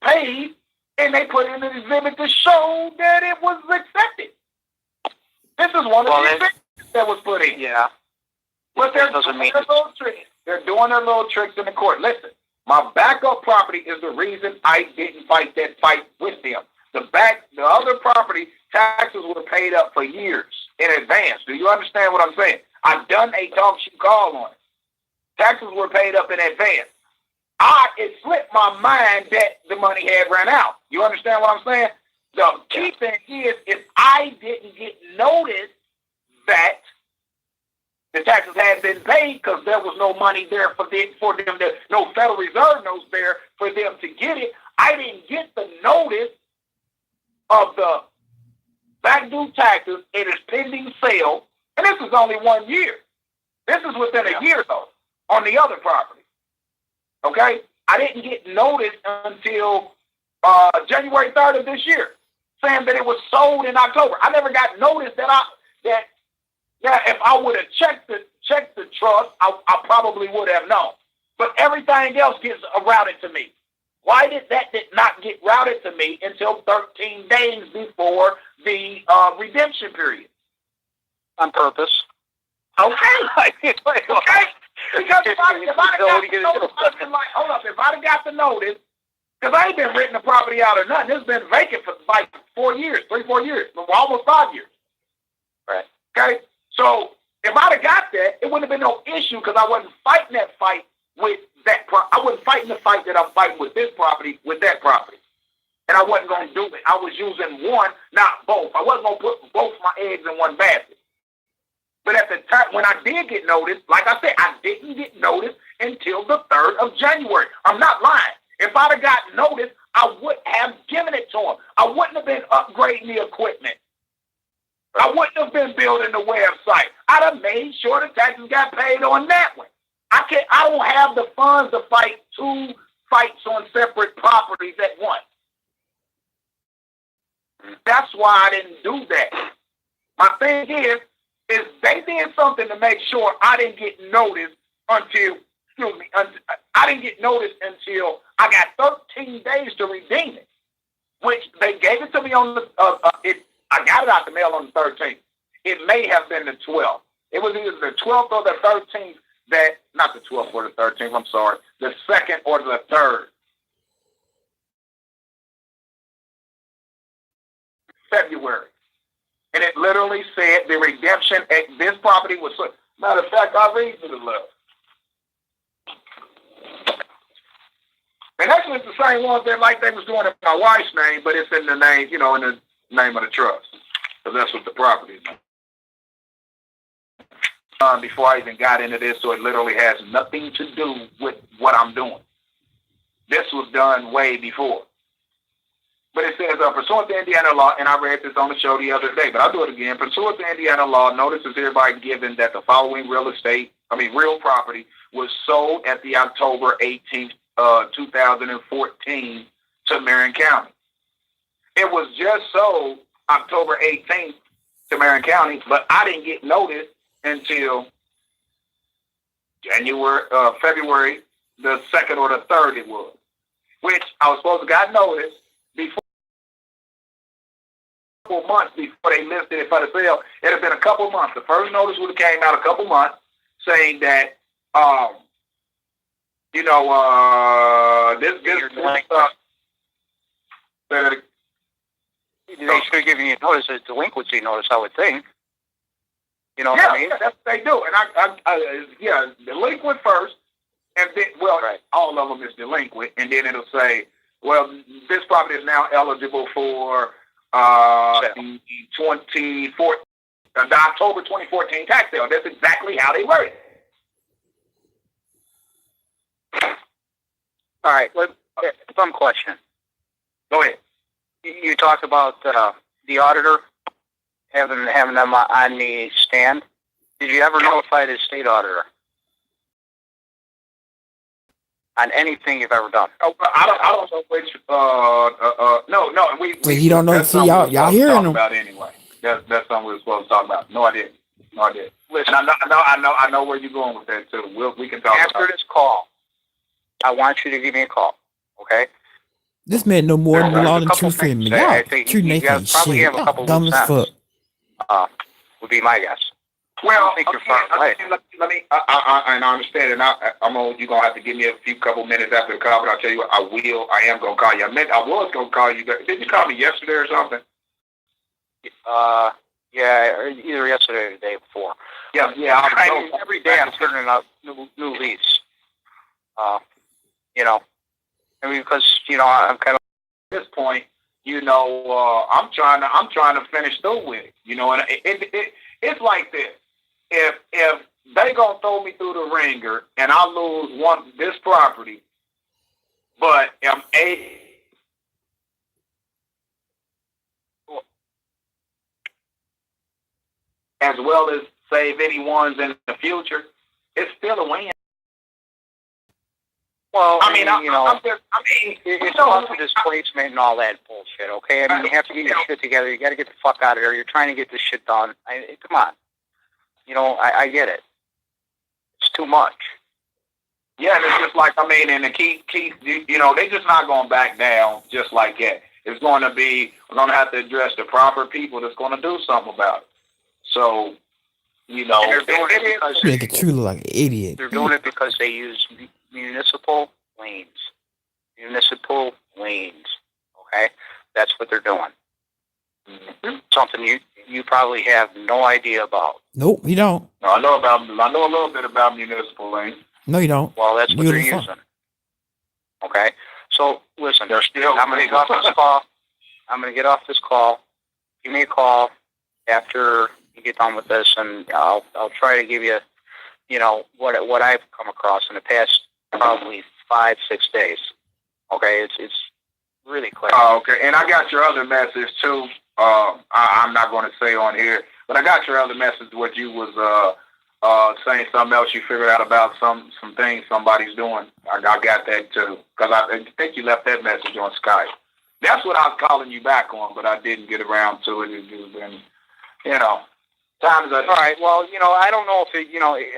paid, and they put in an exhibit to show that it was accepted. This is one of the things that was put in. Yeah. But they're doing their little tricks. They're doing their little tricks in the court. Listen, my backup property is the reason I didn't fight that fight with them. The other property, taxes were paid up for years in advance. Do you understand what I'm saying? I've done a talk show call on it. Taxes were paid up in advance. It slipped my mind that the money had run out. You understand what I'm saying? The key thing is, if I didn't get notice that the taxes had been paid because there was no money there for them to, no Federal Reserve notes there for them to get it, I didn't get the notice of the back due taxes. It is pending sale, and this is only 1 year. This is within a year, though, on the other property. Okay? I didn't get notice until January 3rd of this year, saying that it was sold in October. I never got notice that if I would have checked the trust, I probably would have known. But everything else gets routed to me. Why did not get routed to me until 13 days before the redemption period? On purpose. Okay. Okay. Because if I'd have got the notice, I'd been like, hold up, if I'd have got the notice, because I ain't been renting the property out or nothing. It's been vacant for like 4 years, 4 years, almost 5 years. Right. Okay? So if I'd have got that, it wouldn't have been no issue because I wasn't fighting that fight with that I wasn't fighting the fight that I'm fighting with this property, with that property. And I wasn't going to do it. I was using one, not both. I wasn't going to put both my eggs in one basket. But at the time, when I did get notice, like I said, I didn't get notice until the 3rd of January. I'm not lying. If I'd have got notice, I would have given it to them. I wouldn't have been upgrading the equipment. I wouldn't have been building the website. I'd have made sure the taxes got paid on that one. I don't have the funds to fight 2 fights on separate properties at once. That's why I didn't do that. My thing is they did something to make sure I didn't get notice until I didn't get notice until I got 13 days to redeem it, which they gave it to me on the I got it out the mail on the 13th. It may have been the 12th. It was either the 12th or the 13th not the 12th or the 13th, I'm sorry, the 2nd or the 3rd. February. And it literally said the redemption at this property was, matter of fact, I'll read to the left. And actually it's the same ones that like they was doing it in my wife's name, but it's in the name, in the name of the trust. Because that's what the property is. Before I even got into this, so it literally has nothing to do with what I'm doing. This was done way before. But it says, pursuant to Indiana law, and I read this on the show the other day, but I'll do it again. Pursuant to Indiana law, notice is hereby given that the following real property was sold at the October 18th, 2014 to Marion County. It was just sold October 18th to Marion County, but I didn't get notice until February the 2nd or the 3rd it was, which I was supposed to got notice before 4 months before they listed it for the sale. It had been a couple months. The first notice would have came out a couple months saying that, they should have given you notice, a delinquency notice, I would think. You know what I mean? Yeah, that's what they do. And delinquent first, and then, all of them is delinquent, and then it'll say, well, this property is now eligible for the October 2014 tax sale. That's exactly how they word it. All right, some question. Go ahead. You talked about the auditor having them on the stand. Did you ever notify the state auditor on anything you've ever done? Oh, I don't know which. No. You don't know. See, y'all hearing them about anyway. That's something we were supposed to talk about. No, I didn't. Listen, and I know where you're going with that too. We can talk after this call. I want you to give me a call. Okay. This man know more than law than True Freeman. Y'all, True Nathan, probably shit. have a couple Dumb as fuck. would be my guess. Well, I think you're far right. Let me. I understand, and you're gonna have to give me a couple minutes after the call, but I'll tell you what, I am gonna call you. I was gonna call you. Did you call me yesterday or something? Yeah, either yesterday or the day before. Yeah. Every day I'm turning out new leads. Because I'm kind of at this point. I'm trying to finish through with it. And it's like this. If they gonna throw me through the ringer and I lose this property, but I'm as well as save any ones in the future, it's still a win. Well, it's about the displacement and all that bullshit, okay? I mean, you have to get your shit together. You got to get the fuck out of there. You're trying to get this shit done. Come on. I get it. It's too much. Yeah, and it's just like, and the key, they just not going to back down just like that. It's going to be, we're going to have to address the proper people that's going to do something about it. So, they're doing it because they get treated like an idiot. They're doing it because they use municipal lanes. Municipal lanes. Okay? That's what they're doing. Mm-hmm. Something you probably have no idea about. Nope, you don't. No, I know a little bit about municipal lanes. No, you don't. Well, that's what they're using. Okay? So, listen, I'm going to get off this call. I'm going to get off this call. Give me a call after you get done with this, and I'll try to give you, what I've come across in the past probably 5-6 days. Okay? It's really clear. Oh, okay. And I got your other message, too. I'm not going to say on here, but I got your other message, what you was saying something else you figured out about some things somebody's doing. I got that, too, because I think you left that message on Skype. That's what I was calling you back on, but I didn't get around to it. It's been, times all right, well, I don't know if it,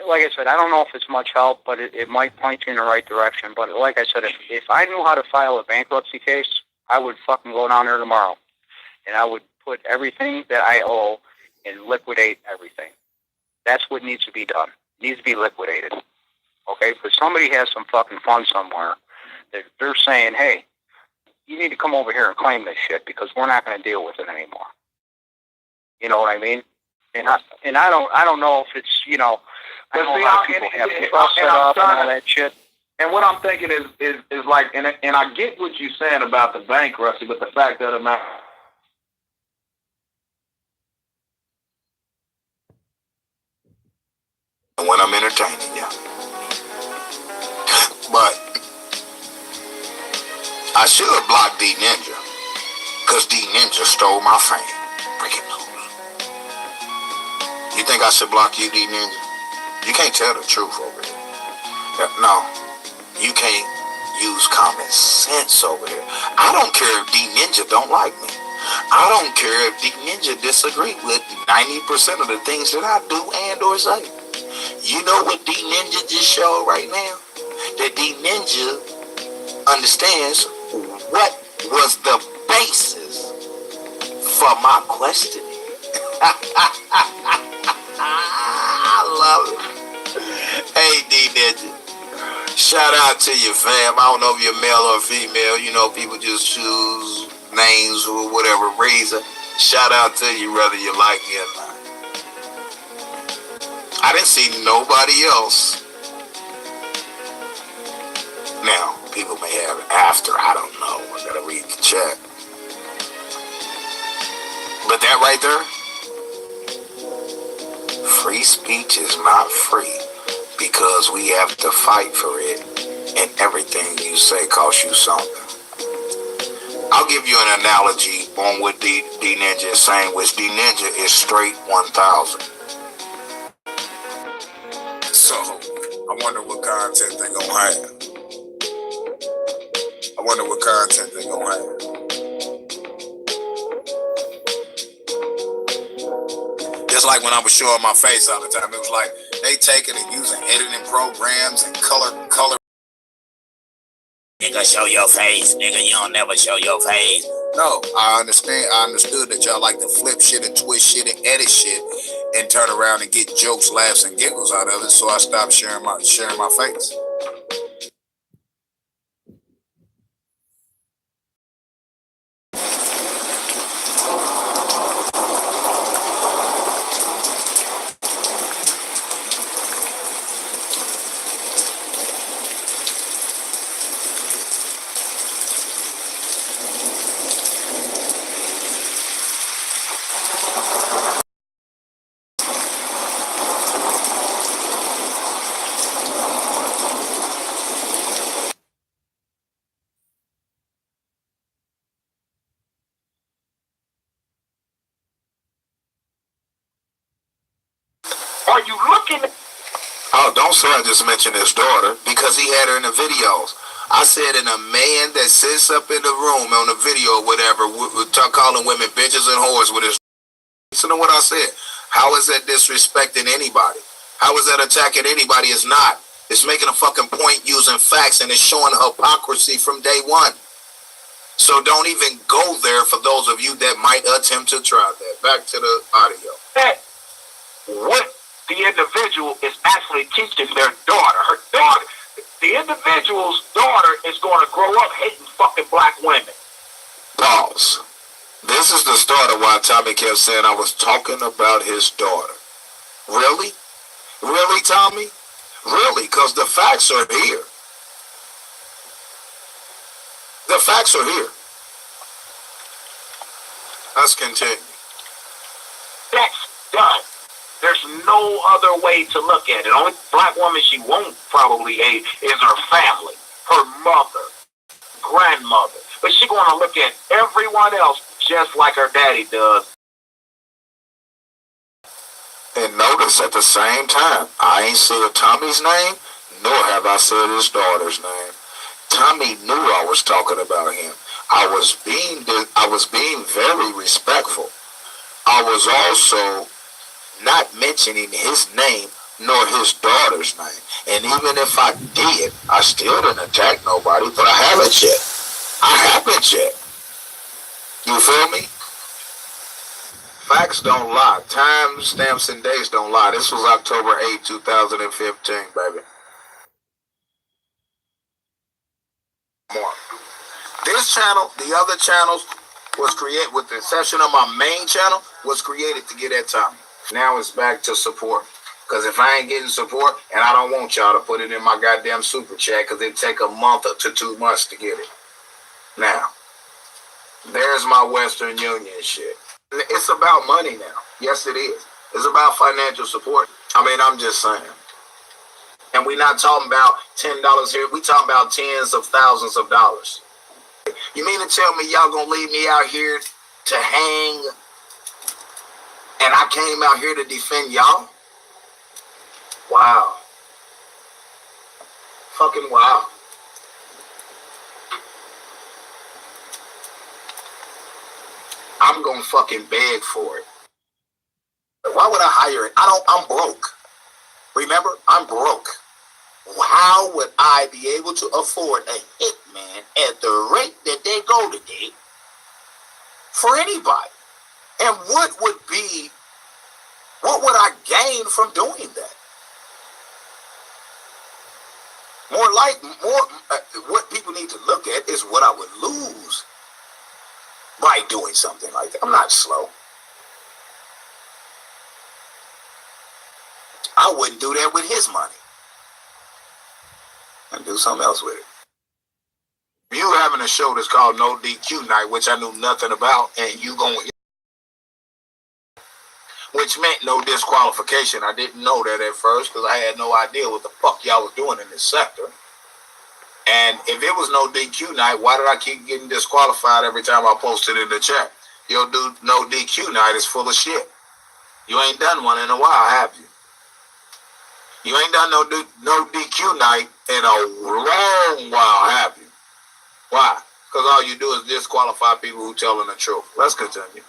like I said, I don't know if it's much help, but it might point you in the right direction. But like I said, if I knew how to file a bankruptcy case, I would fucking go down there tomorrow, and I would put everything that I owe and liquidate everything. That's what needs to be done. It needs to be liquidated. Okay? Because somebody has some fucking funds somewhere that they're saying, hey, you need to come over here and claim this shit because we're not going to deal with it anymore. You know what I mean? And I don't know if it's, I know a lot of people have trust set up and all that shit. And what I'm thinking is like, and I get what you're saying about the bankruptcy, but the fact of the matter, when I'm entertaining you. But I should have blocked D Ninja, because D Ninja stole my fame. Breaking news. You think I should block you, D Ninja? You can't tell the truth over here. No, you can't use common sense over here. I don't care if D Ninja don't like me. I don't care if D Ninja disagree with 90% of the things that I do and or say. You know what D Ninja just showed right now? That D Ninja understands what was the basis for my questioning. I love it. Hey, D Ninja. Shout out to you, fam. I don't know if you're male or female. People just choose names for whatever reason. Shout out to you, whether you like me or not. I didn't see nobody else. Now, people may have after. I don't know. I gotta read the chat. But that right there, free speech is not free because we have to fight for it, and everything you say costs you something. I'll give you an analogy on what D Ninja is saying, which D Ninja is straight 1,000. So, I wonder what content they gonna have. Just like when I was showing my face all the time, it was like they taking and using editing programs and color. Nigga, show your face. Nigga, you don't never show your face. No, I understand. I understood that y'all like to flip shit and twist shit and edit shit and turn around and get jokes, laughs, and giggles out of it. So I stopped sharing my face. Are you looking? Oh, don't say I just mentioned his daughter, because he had her in the videos. I said, in a man that sits up in the room on the video or whatever, calling women bitches and whores with his. Listen to what I said. How is that disrespecting anybody? How is that attacking anybody? It's not. It's making a fucking point using facts, and it's showing hypocrisy from day one. So don't even go there for those of you that might attempt to try that. Back to the audio. What the individual is actually teaching their daughter. Her daughter, the individual's daughter is going to grow up hating fucking black women. Pause. This is the start of why Tommy kept saying I was talking about his daughter. Really? Really, Tommy? Really? Because the facts are here. The facts are here. Let's continue. That's done. There's no other way to look at it. Only black woman she won't probably hate is her family, her mother, grandmother. But she's going to look at everyone else just like her daddy does. And notice at the same time, I ain't said Tommy's name, nor have I said his daughter's name. Tommy knew I was talking about him. I was being very respectful. I was also not mentioning his name nor his daughter's name. And even if I did, I still didn't attack nobody, but I haven't yet. You feel me? Facts don't lie. Time stamps and dates don't lie. This was October 8, 2015, baby. More. This channel, the other channels, was created, with the exception of my main channel, was created to get at Tommy. Now it's back to support. Because if I ain't getting support, and I don't want y'all to put it in my goddamn super chat, because it take a month to 2 months to get it. Now, there's my Western Union shit. It's about money now. Yes, it is. It's about financial support. I mean, I'm just saying. And we're not talking about $10 here. We talking about tens of thousands of dollars. You mean to tell me y'all gonna leave me out here to hang, and I came out here to defend y'all? Wow. Fucking wow. I'm gonna fucking beg for it. Why would I hire it? I'm broke. Remember, I'm broke. How would I be able to afford a hitman at the rate that they go today for anybody? And what would I gain from doing that? What people need to look at is what I would lose by doing something like that. I'm not slow. I wouldn't do that with his money. And do something else with it. You having a show that's called No DQ Night, which I knew nothing about, and you going, which meant no disqualification. I didn't know that at first because I had no idea what the fuck y'all was doing in this sector. And if it was No DQ Night, why did I keep getting disqualified every time I posted in the chat? Your dude, No DQ Night is full of shit. You ain't done one in a while, have you? You ain't done no DQ Night in a long while, have you? Why? Because all you do is disqualify people who telling the truth. Let's continue.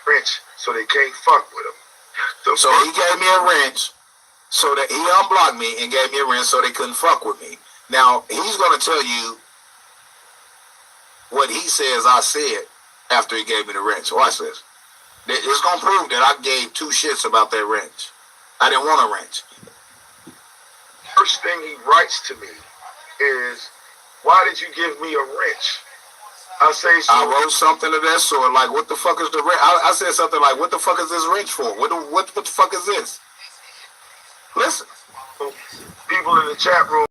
Wrench, so they can't fuck with him. So he gave me a wrench, so that he unblocked me and gave me a wrench so they couldn't fuck with me. Now, he's going to tell you what he says I said after he gave me the wrench. Watch this. It's gonna prove that I gave two shits about that wrench. I didn't want a wrench. First thing he writes to me is, "Why did you give me a wrench?" I say, so I wrote something of that sort, like, what the fuck is the wrench? I said something like, what the fuck is this wrench for? What the fuck is this? Listen. People in the chat room,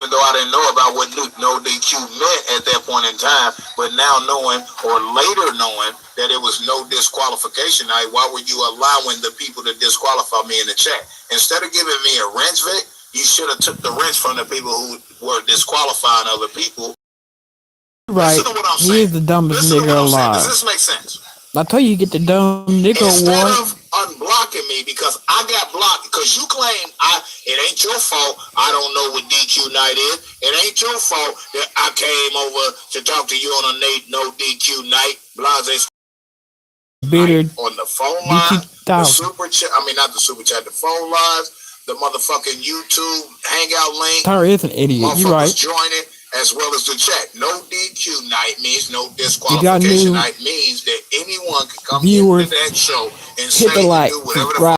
even though I didn't know about what no DQ meant at that point in time, but now knowing, or later knowing, that it was no disqualification night, why were you allowing the people to disqualify me in the chat? Instead of giving me a wrench, Vic, you should have took the wrench from the people who were disqualifying other people. Right. Listen to what I'm He saying. is the dumbest Listen to nigga what I'm saying. alive. Does this make sense? I told you get the dumb nigga Instead award. of unblocking me because I got blocked, because you claim it ain't your fault I don't know what DQ night is. It ain't your fault that I came over to talk to you on a no DQ night. Blase Bitter on the phone line, the DQ super chat. I mean, not the super chat, the phone lines, the motherfucking YouTube hangout link. Tyra is an idiot. You right. Joining as well as the chat. No DQ night means no disqualification night means that anyone can come into that show and say hit the like, do whatever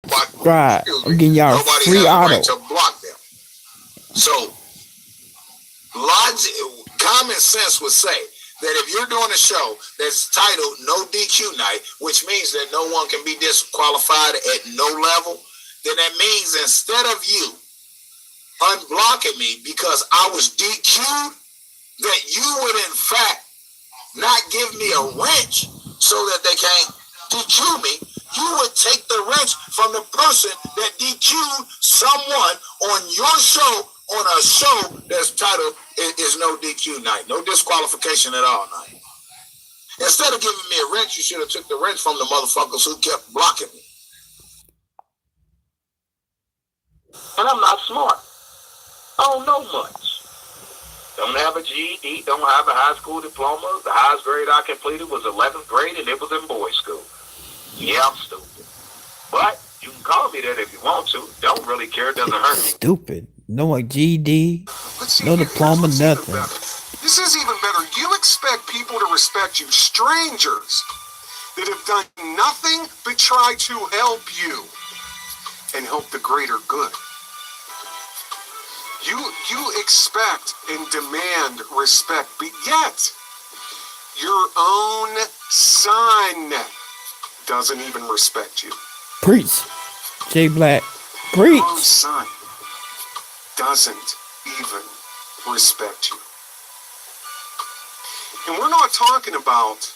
subscribe. I'm getting y'all nobody free has auto. right to block them. So logic, common sense would say that if you're doing a show that's titled No DQ Night, which means that no one can be disqualified at no level, then that means instead of you unblocking me because I was DQ'd, that you would in fact not give me a wrench so that they can't DQ me. You would take the wrench from the person that DQ'd someone on your show, on a show that's titled is No DQ Night, no disqualification at all night. Instead of giving me a wrench, you should have took the wrench from the motherfuckers who kept blocking me. And I'm not smart. I don't know much. Don't have a GED, don't have a high school diploma. The highest grade I completed was 11th grade, and it was in boys' school. Yeah, I'm stupid. But you can call me that if you want to. Don't really care. It doesn't hurt me. Stupid. No like GD, no diploma, nothing. This is even better. You expect people to respect you, strangers that have done nothing but try to help you and help the greater good. You expect and demand respect, but yet your own son doesn't even respect you. Preach, J Black. Preach. Your own son doesn't even respect you. And we're not talking about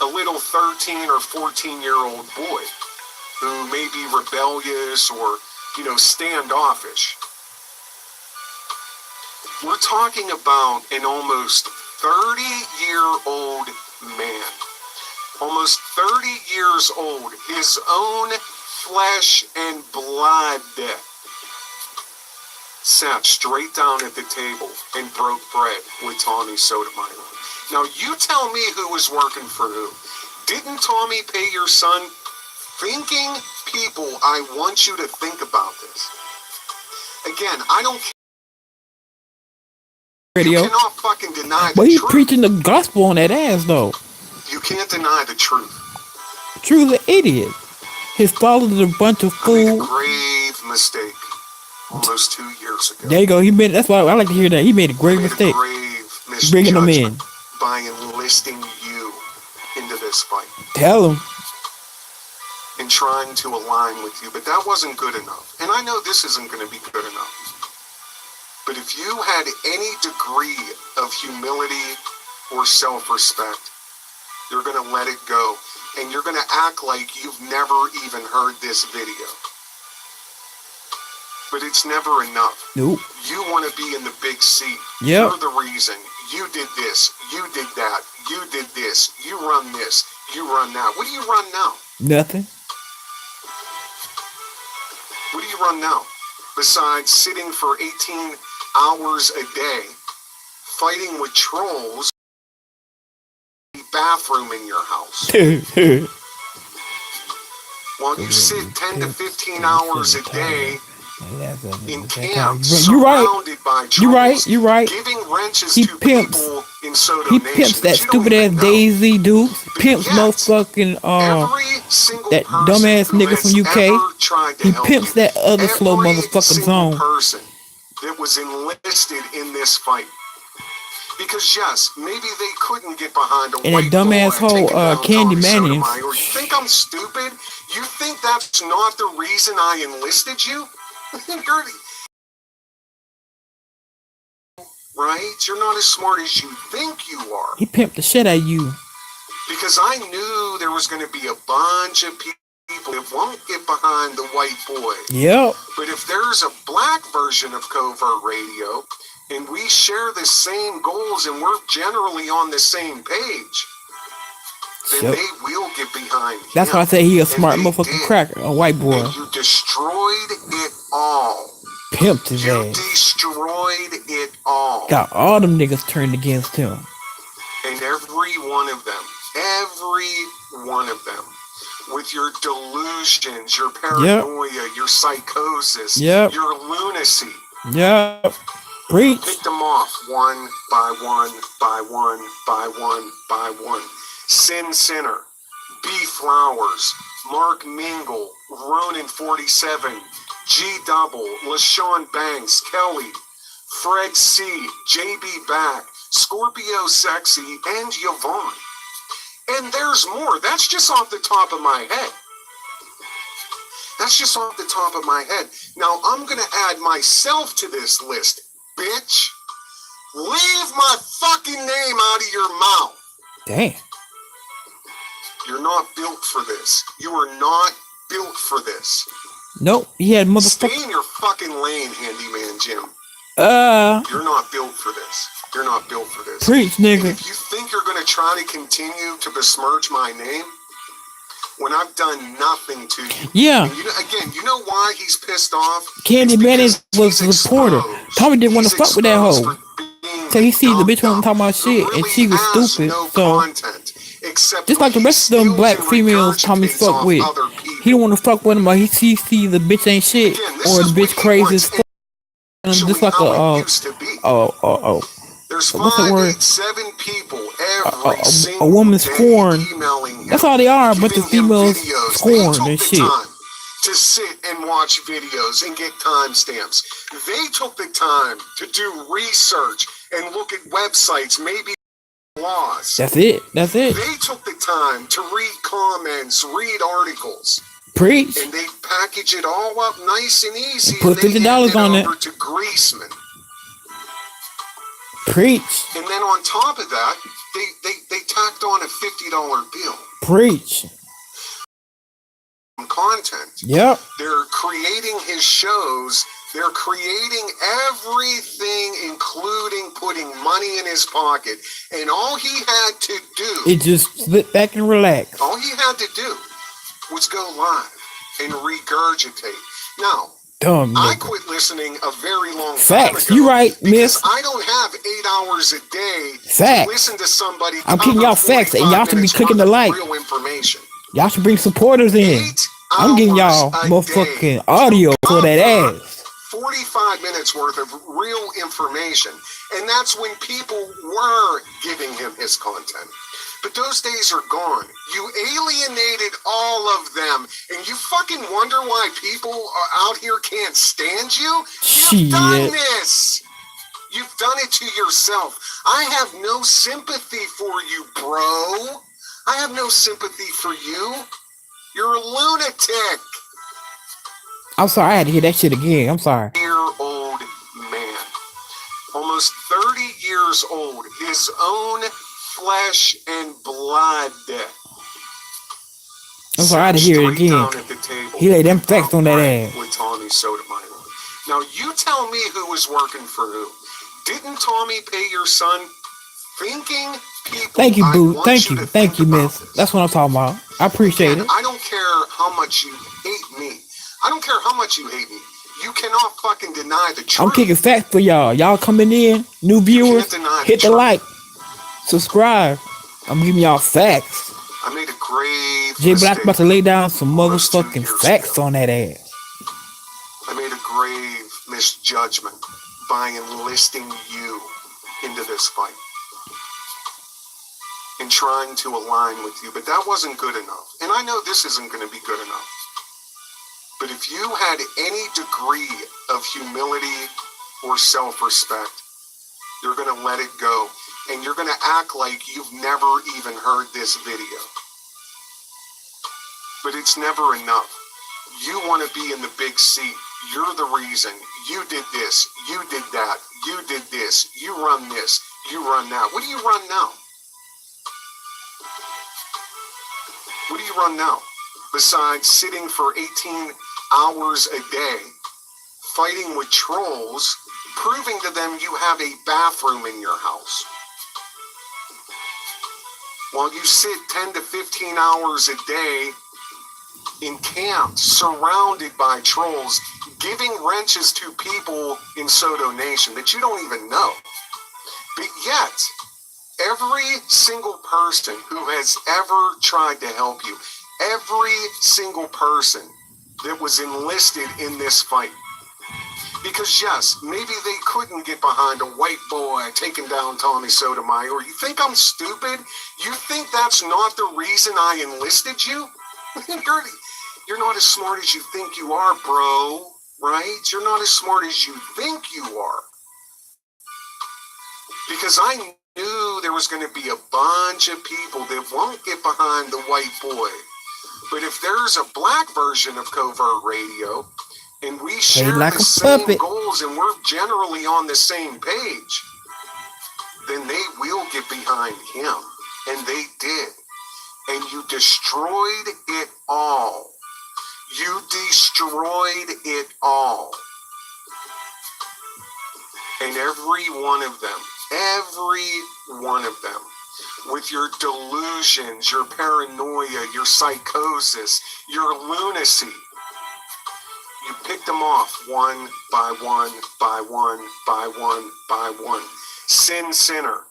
a little 13 or 14-year-old boy who may be rebellious or, standoffish. We're talking about an almost 30-year-old man. Almost 30 years old. His own flesh and blood sat straight down at the table and broke bread with Tommy Sotomayor. Now you tell me who was working for who. Didn't Tommy pay your son? Thinking people, I want you to think about this. Again, I don't care. Radio. You cannot fucking deny the but he's truth. Preaching the gospel on that ass though. You can't deny the truth. True's an idiot. His followers are a bunch of I made a fools. grave mistake almost 2 years ago. There you go. That's why I like to hear that. He made a great mistake. Bringing them in. By enlisting you into this fight. Tell him. And trying to align with you. But that wasn't good enough. And I know this isn't going to be good enough. But if you had any degree of humility or self-respect, you're going to let it go. And you're going to act like you've never even heard this video. But it's never enough. Nope. You want to be in the big seat. Yep. You're the reason. You did this. You did that. You did this. You run this. You run that. What do you run now? Nothing. What do you run now? Besides sitting for 18 hours a day, fighting with trolls in the bathroom in your house. While you sit 10 to 15 hours a day in camps, surrounded by trolls, you're right. giving wrenches He to pimps. people in Soto He Nation. pimps that stupid ass Daisy dude. pimps motherfucking that dumbass nigga from UK. He pimps that other slow motherfucking zone. Person that was enlisted in this fight. Because yes, maybe they couldn't get behind a and white that dumbass whole Candy Manning. Or you think I'm stupid? You think that's not the reason I enlisted you? Right? You're not as smart as you think you are. He pimped the shit out of you. Because I knew there was going to be a bunch of people that won't get behind the white boy. Yep. But if there's a black version of Covert Radio, and we share the same goals and we're generally on the same page, then they will get behind him. That's why I say he a smart motherfucking cracker, a white boy. And you destroyed it all. Pimped his ass. You destroyed it all. Got all them niggas turned against him. And every one of them, with your delusions, your paranoia, your psychosis, your lunacy. Yep. Preach. Pick them off one by one, by one, by one, by one. Sin Sinner, B Flowers, Mark Mingle, Ronan47, G Double, LaShawn Banks, Kelly, Fred C, JB Back, Scorpio Sexy, and Yvonne. And there's more. That's just off the top of my head. That's just off the top of my head. Now I'm going to add myself to this list, bitch. Leave my fucking name out of your mouth. Damn. You're not built for this. You are not built for this. Nope. He had motherfucker. Stay in your fucking lane, Handyman Jim. You're not built for this. You're not built for this. Preach, nigga. And if you think you're going to try to continue to besmirch my name when I've done nothing to you. Yeah. And you know why he's pissed off? Candy Manning was a reporter. Tommy didn't want to fuck with that hoe. So he see the bitch wasn't talking about shit, and she was stupid. So just like the rest of them black females Tommy fuck with, he don't want to fuck with them, but he see the bitch ain't shit, or the bitch crazy as fuck. Just like there's what's the word? 7 people a woman's scorn. That's all they are, but the females scorn and shit. To sit and watch videos and get timestamps. They took the time to do research and look at websites, maybe laws. That's it. That's it. They took the time to read comments, read articles. Preach. And they package it all up nice and easy. And put $50 on it. To Greaseman. Preach. And then on top of that, they tacked on a $50 bill. Preach. Content. Yep. They're creating his shows. They're creating everything, including putting money in his pocket. And all he had to do... It just sit back and relax. All he had to do was go live and regurgitate. Now, I quit listening a very long time ago. You right, miss. I don't have 8 hours a day facts. To listen to somebody. I'm giving y'all facts, and y'all should be clicking the like. Real information. Y'all should bring supporters in. I'm giving y'all motherfucking audio for that ass. 45 minutes worth of real information. And that's when people were giving him his content. But those days are gone. You alienated all of them. And you fucking wonder why people out here can't stand you? You've done this. You've done it to yourself. I have no sympathy for you, bro. I have no sympathy for you. You're a lunatic. I'm sorry, I had to hear that shit again. I'm sorry. Year-old man. Almost 30 years old. His own flesh and blood. I'm sorry, I had to hear it again. He laid them facts on that ass. With Tommy Sotomayor. Now, you tell me who was working for who. Didn't Tommy pay your son? Thinking people. Thank you, boo. Thank you, miss. That's what I'm talking about. I appreciate it. I don't care how much you hate me. I don't care how much you hate me. You cannot fucking deny the truth. I'm kicking facts for y'all. Y'all coming in, new viewers, hit the like, subscribe. I'm giving y'all facts. I made a grave J Black about to lay down some motherfucking facts on that ass. I made a grave misjudgment by enlisting you into this fight. And and trying to align with you, but that wasn't good enough. And I know this isn't going to be good enough. But if you had any degree of humility or self-respect, you're going to let it go. And you're going to act like you've never even heard this video. But it's never enough. You want to be in the big seat. You're the reason. You did this. You did that. You did this. You run this. You run that. What do you run now? What do you run now? Besides sitting for 18 hours a day, fighting with trolls, proving to them you have a bathroom in your house. While you sit 10 to 15 hours a day in camp, surrounded by trolls, giving wrenches to people in Soto Nation that you don't even know. But yet, every single person who has ever tried to help you, every single person that was enlisted in this fight, because yes, maybe they couldn't get behind a white boy taking down Tommy Sotomayor. You think I'm stupid? You think that's not the reason I enlisted you? You're not as smart as you think you are, bro, right? You're not as smart as you think you are. Because I knew there was going to be a bunch of people that won't get behind the white boy. But if there's a black version of Covert Radio, and we share like the same goals and we're generally on the same page, then they will get behind him. And they did. And you destroyed it all. You destroyed it all. And every one of them, with your delusions, your paranoia, your psychosis, your lunacy, you picked them off one by one, by one, by one, by one. Sin Sinner,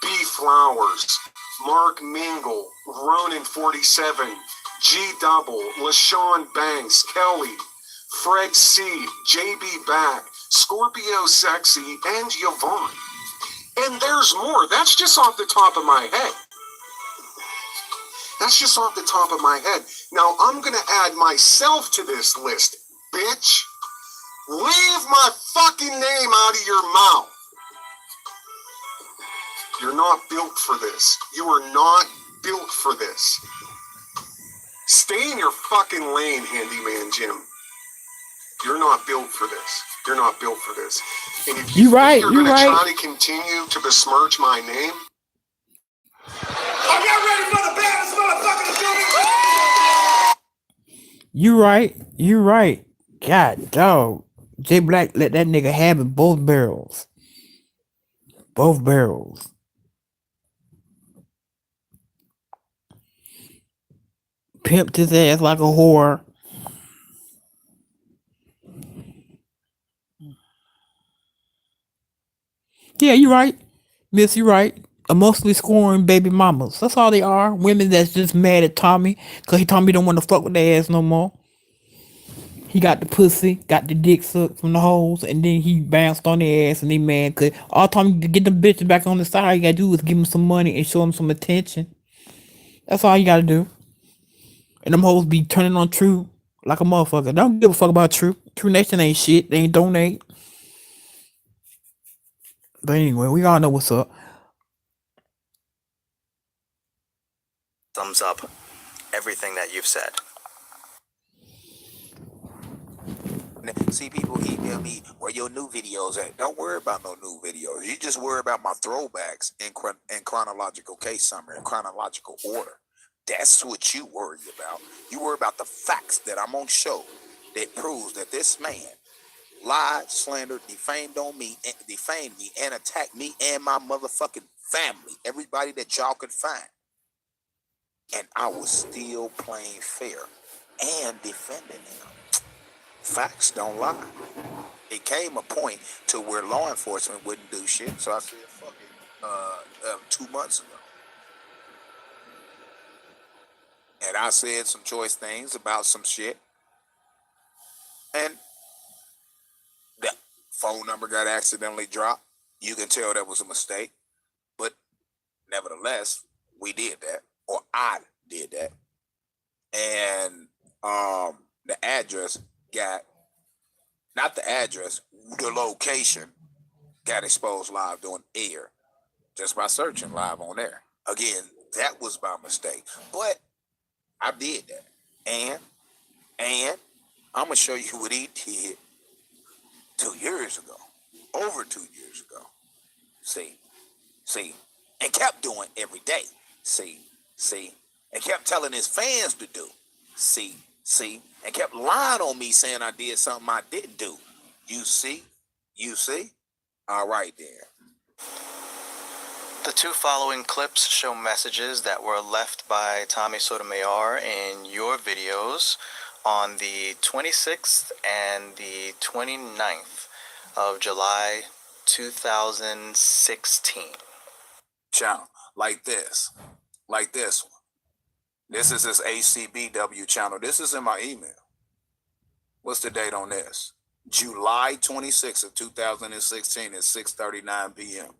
B Flowers, Mark Mingle, Ronan 47, G Double, LaShawn Banks, Kelly, Fred C, JB Back, Scorpio Sexy, and Yvonne. And there's more. That's just off the top of my head. That's just off the top of my head. Now I'm going to add myself to this list, bitch. Leave my fucking name out of your mouth. You're not built for this. You are not built for this. Stay in your fucking lane, Handyman Jim. You're not built for this. You're not built for this. And if you think you're going to try to continue to besmirch my name, are y'all ready for the baddest motherfucker to do this? You right. God, dog. J Black let that nigga have it both barrels. Both barrels. Pimped his ass like a whore. Yeah, you right. Miss, you right. Emotionally scoring baby mamas. That's all they are. Women that's just mad at Tommy because Tommy don't want to fuck with their ass no more. He got the pussy, got the dick sucked from the hoes, and then he bounced on their ass and they mad because all Tommy to get them bitches back on the side, all you gotta do is give him some money and show him some attention. That's all you gotta do. And them hoes be turning on True like a motherfucker. Don't give a fuck about True. True Nation ain't shit. They ain't donate. But anyway, we all know what's up. Thumbs up everything that you've said. See, people email me where your new videos at. Don't worry about no new videos. You just worry about my throwbacks in chronological case summary, in chronological order. That's what you worry about. You worry about the facts that I'm on show that proves that this man lied, slandered, defamed me, and attacked me and my motherfucking family, everybody that y'all could find. And I was still playing fair and defending him. Facts don't lie. It came a point to where law enforcement wouldn't do shit, so I said, fuck it, 2 months ago. And I said some choice things about some shit. And the phone number got accidentally dropped. You can tell that was a mistake. But nevertheless, we did that, or I did that. And the address got, not the address, the location got exposed live during air just by searching live on air. Again, that was by mistake, but I did that. And I'm going to show you what he did 2 years ago, over 2 years ago. See, and kept doing every day. See, and kept telling his fans to do. See, and kept lying on me saying I did something I didn't do. You see? All right then. The two following clips show messages that were left by Tommy Sotomayor in your videos on the 26th and the 29th of July 2016. Channel, like this one. This is his ACBW channel. This is in my email. What's the date on this? July 26th of 2016 at 6:39 p.m.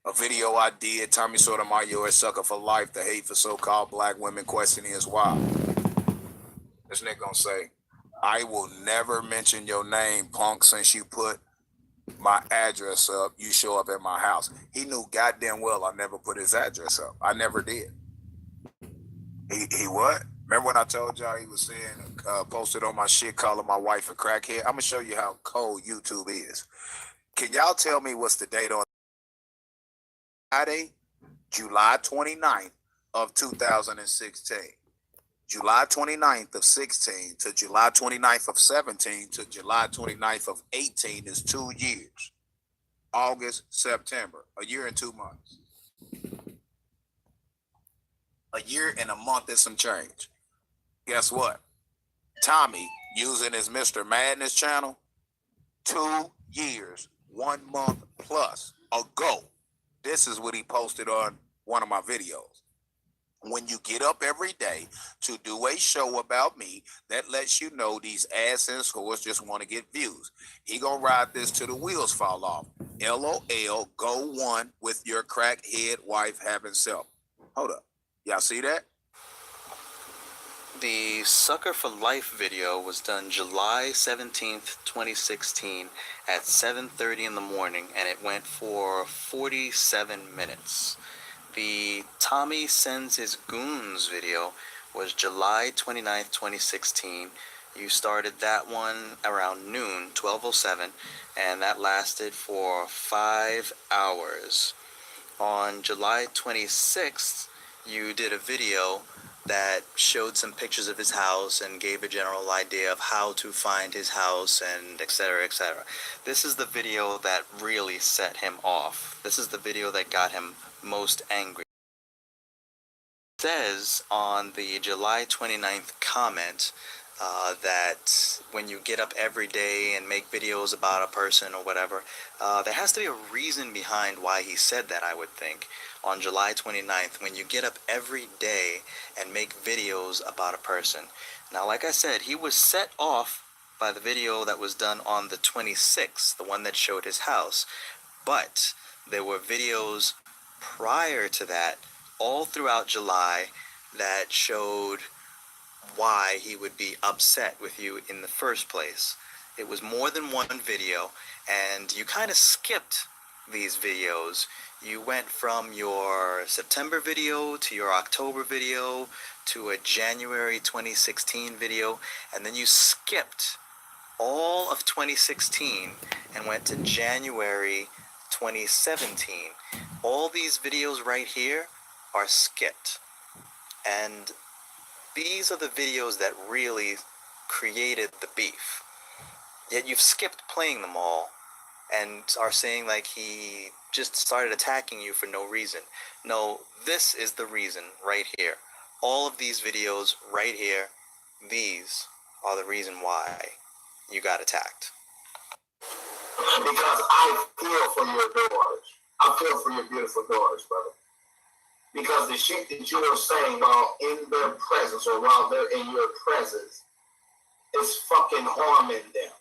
A video I did, Tommy Sotomayor, a sucker for life, the hate for so-called black women, questioning his why. This nigga gonna say, I will never mention your name, punk, since you put my address up, you show up at my house. He knew goddamn well I never put his address up. I never did. He what? Remember when I told y'all he was saying, posted on my shit calling my wife a crackhead? I'm gonna show you how cold YouTube is. Can y'all tell me what's the date on Friday, July 29th of 2016? July 29th of 16 to July 29th of 17 to July 29th of 18 is 2 years. August, September, a year and 2 months. A year and a month and some change. Guess what? Tommy, using his Mr. Madness channel, 2 years, 1 month plus ago. This is what he posted on one of my videos. When you get up every day to do a show about me, that lets you know these ass and whores just want to get views. He gonna ride this till the wheels fall off. LOL, go one with your crackhead wife having self. Hold up. Y'all see that? The Sucker for Life video was done July 17th, 2016 at 7:30 in the morning, and it went for 47 minutes. The Tommy Sends His Goons video was July 29th, 2016. You started that one around noon, 12:07, and that lasted for 5 hours. On July 26th, you did a video that showed some pictures of his house and gave a general idea of how to find his house and etc., etc. This is the video that really set him off. This is the video that got him most angry. It says on the July 29th comment that when you get up every day and make videos about a person or whatever, there has to be a reason behind why he said that, I would think. On July 29th, when you get up every day and make videos about a person. Now, like I said, he was set off by the video that was done on the 26th, the one that showed his house. But there were videos prior to that, all throughout July, that showed why he would be upset with you in the first place. It was more than one video, and you kind of skipped these videos. You went from your September video to your October video to a January 2016 video, and then you skipped all of 2016 and went to January 2017. All these videos right here are skipped. And these are the videos that really created the beef. Yet you've skipped playing them all and are saying like he just started attacking you for no reason. No, this is the reason right here. All of these videos right here, these are the reason why you got attacked. Because I feel for your daughters. I feel for your beautiful daughters, brother. Because the shit that you are saying while in their presence or while they're in your presence is fucking harming them.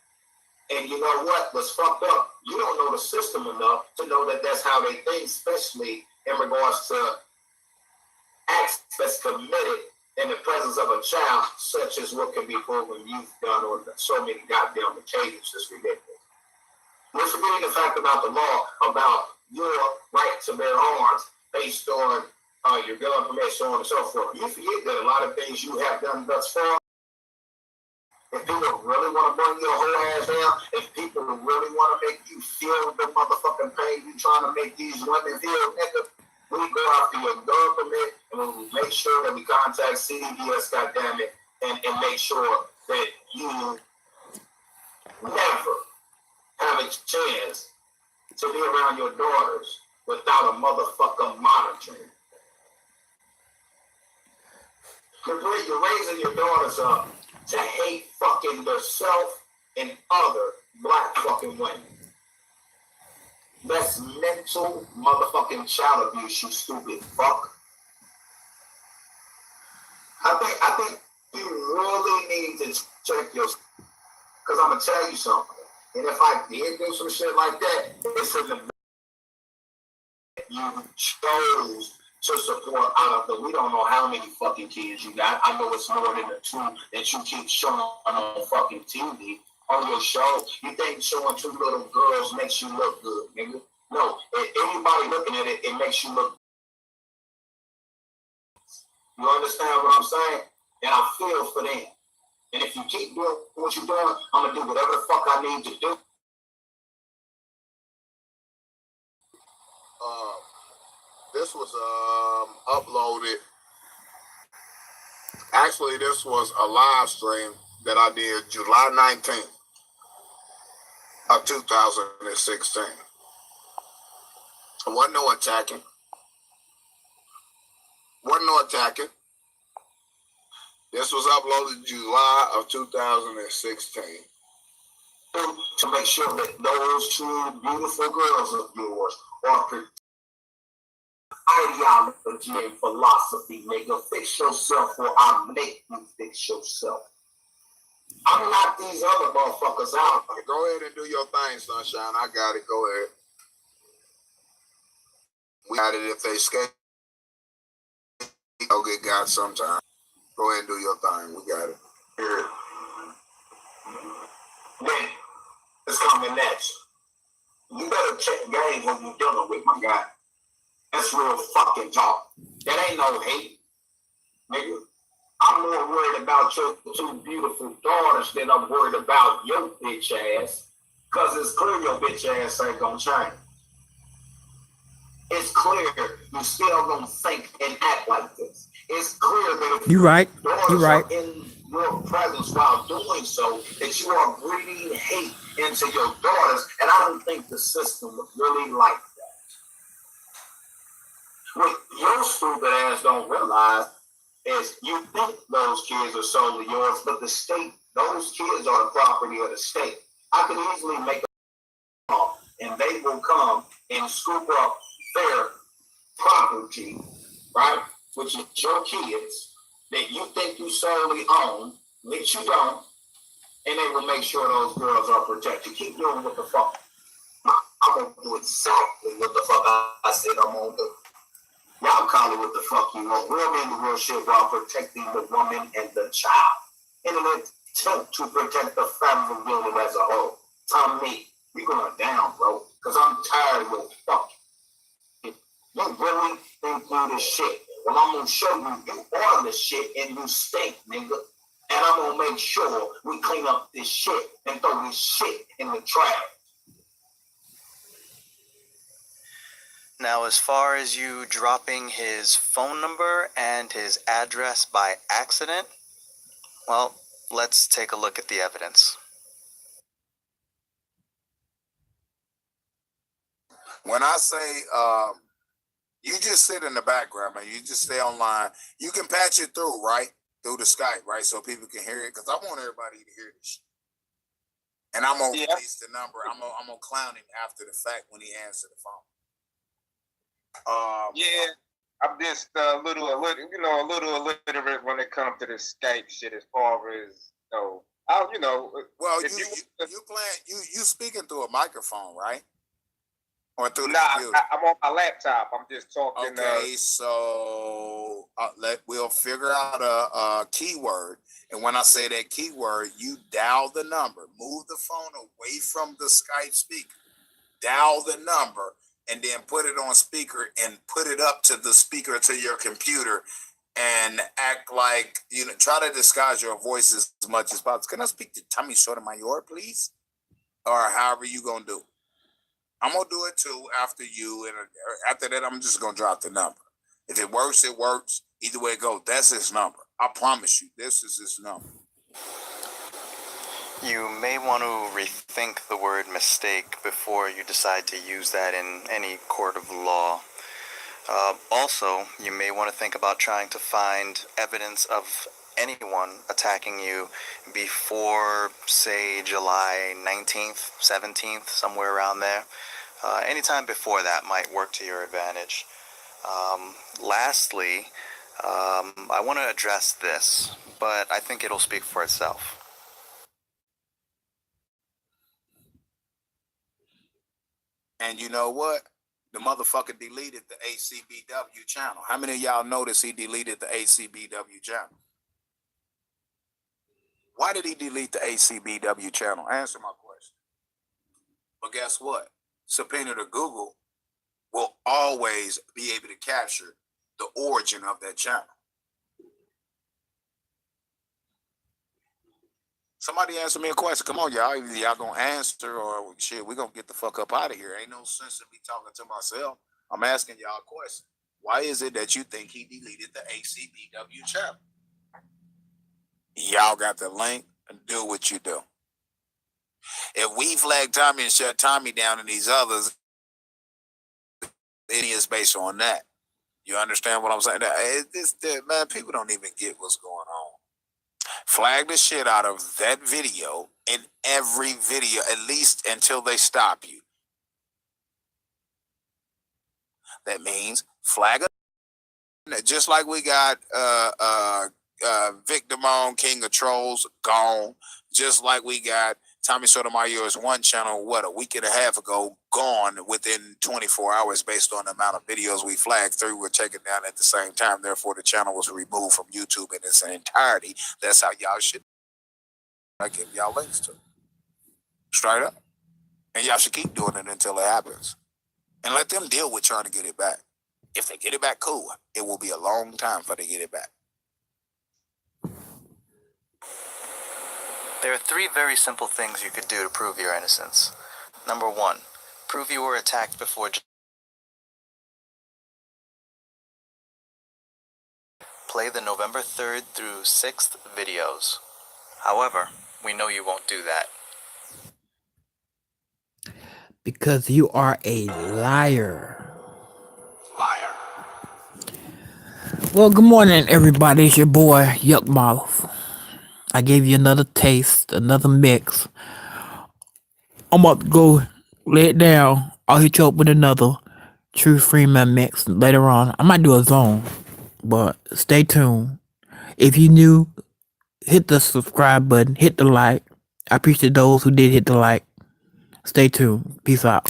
And you know what? What's fucked up? You don't know the system enough to know that that's how they think, especially in regards to acts that's committed in the presence of a child, such as what can be proven you've done on so many goddamn occasions. It's ridiculous. We're forgetting the fact about the law about your right to bear arms based on your gun permit, so on and so forth. You forget that a lot of things you have done thus far, if people really want to bring your whole ass down, if people really want to make you feel the motherfucking pain you trying to make these women feel, nigga, we go after your gun permit and we make sure that we contact CBS, goddammit, and make sure that you never have a chance to be around your daughters without a motherfucker monitoring. You're raising your daughters up to hate fucking yourself and other black fucking women. That's mental motherfucking child abuse, you stupid fuck. I think you really need to check yourself. Because I'm going to tell you something. And if I did do some shit like that, it's in the you chose to support out of the, we don't know how many fucking kids you got. I know it's more than the two that you keep showing on fucking TV, on your show. You think showing two little girls makes you look good, nigga? No, anybody looking at it, it makes you look. You understand what I'm saying? And I feel for them. And if you keep doing what you're doing, I'm going to do whatever the fuck I need to do. This was uploaded. Actually, this was a live stream that I did July 19th of 2016. Wasn't no attacking. This was uploaded July of 2016. To make sure that those two beautiful girls of yours are ideology and philosophy, nigga. Fix yourself or I'll make you fix yourself. I'm not these other motherfuckers out. Go ahead and do your thing, Sunshine. I got it. Go ahead. We got it if they skate. They'll get got sometime. Go ahead and do your thing. We got it. Here. Then, it's coming next. You better check game when you're dealing with, my guy. That's real fucking talk. That ain't no hate, nigga. I'm more worried about your two beautiful daughters than I'm worried about your bitch ass. Cause it's clear your bitch ass ain't gonna change. It's clear you still gonna think and act like this. It's clear that if you're right. Are in your presence while doing so, that you are breeding hate into your daughters, and I don't think the system would really like that. What your stupid ass don't realize is you think those kids are solely yours, but the state, those kids are the property of the state. I could easily make a law, and they will come and scoop up their property, right? Which is your kids that you think you solely own, which you don't, and they will make sure those girls are protected. Keep doing what the fuck. I'm gonna do exactly what the fuck I said I'm gonna do. Y'all call it what the fuck you want. Real men do real shit while protecting the woman and the child in an attempt to protect the family unit as a whole. Tell me, you going down, bro, because I'm tired of your fucking. You really think you the shit. Well, I'm going to show you are the shit and you stink, nigga. And I'm going to make sure we clean up this shit and throw this shit in the trash. Now, as far as you dropping his phone number and his address by accident, well, let's take a look at the evidence. When I say you just sit in the background, man, you just stay online. You can patch it through, right? Through the Skype, right? So people can hear it, because I want everybody to hear this shit. And I'm going to release the number. I'm gonna clown him after the fact when he answered the phone. I'm just a little illiterate when it comes to this Skype shit. As far as well, you speaking through a microphone, right? or through the Nah, computer? I'm on my laptop. I'm just talking. Okay, so we'll figure out a keyword, and when I say that keyword, you dial the number. Move the phone away from the Skype speaker. Dial the number, and then put it on speaker and put it up to the speaker to your computer, and act like, you know, try to disguise your voice as much as possible. Can I speak to Tommy Sotomayor, please? Or however you gonna do it. I'm gonna do it too after you, and after that, I'm just gonna drop the number. If it works, it works. Either way it goes, that's his number. I promise you, this is his number. You may want to rethink the word mistake before you decide to use that in any court of law. Also, you may want to think about trying to find evidence of anyone attacking you before, say, July 19th, 17th, somewhere around there. Anytime before that might work to your advantage. Lastly, I want to address this, but I think it'll speak for itself. And you know what? The motherfucker deleted the ACBW channel. How many of y'all noticed he deleted the ACBW channel? Why did he delete the ACBW channel? Answer my question. But guess what? Subpoena to Google will always be able to capture the origin of that channel. Somebody answer me a question. Come on, y'all. Either y'all gonna answer or shit, we gonna get the fuck up out of here. Ain't no sense in me talking to myself. I'm asking y'all a question. Why is it that you think he deleted the ACBW channel? Y'all got the link, and do what you do. If we flag Tommy and shut Tommy down and these others, it is based on that. You understand what I'm saying? Man, people don't even get what's going on. Flag the shit out of that video in every video, at least until they stop you. That means flag it, just like we got Vic Damone, King of Trolls, gone. Just like we got Tommy Sotomayor's one channel, what, a week and a half ago, gone within 24 hours based on the amount of videos we flagged. 3 were taken down at the same time. Therefore, the channel was removed from YouTube in its entirety. That's how y'all should. I give y'all links to. Straight up. And y'all should keep doing it until it happens. And let them deal with trying to get it back. If they get it back, cool. It will be a long time before they get it back. There are 3 very simple things you could do to prove your innocence. Number 1, prove you were attacked before. Play the November 3rd through 6th videos. However, we know you won't do that. Because you are a liar. Well, good morning, everybody. It's your boy, Yuck Mouth. I gave you another taste, another mix. I'm about to go lay it down. I'll hit you up with another True Freenan mix later on. I might do a zone, but stay tuned. If you new, hit the subscribe button, hit the like. I appreciate those who did hit the like. Stay tuned. Peace out.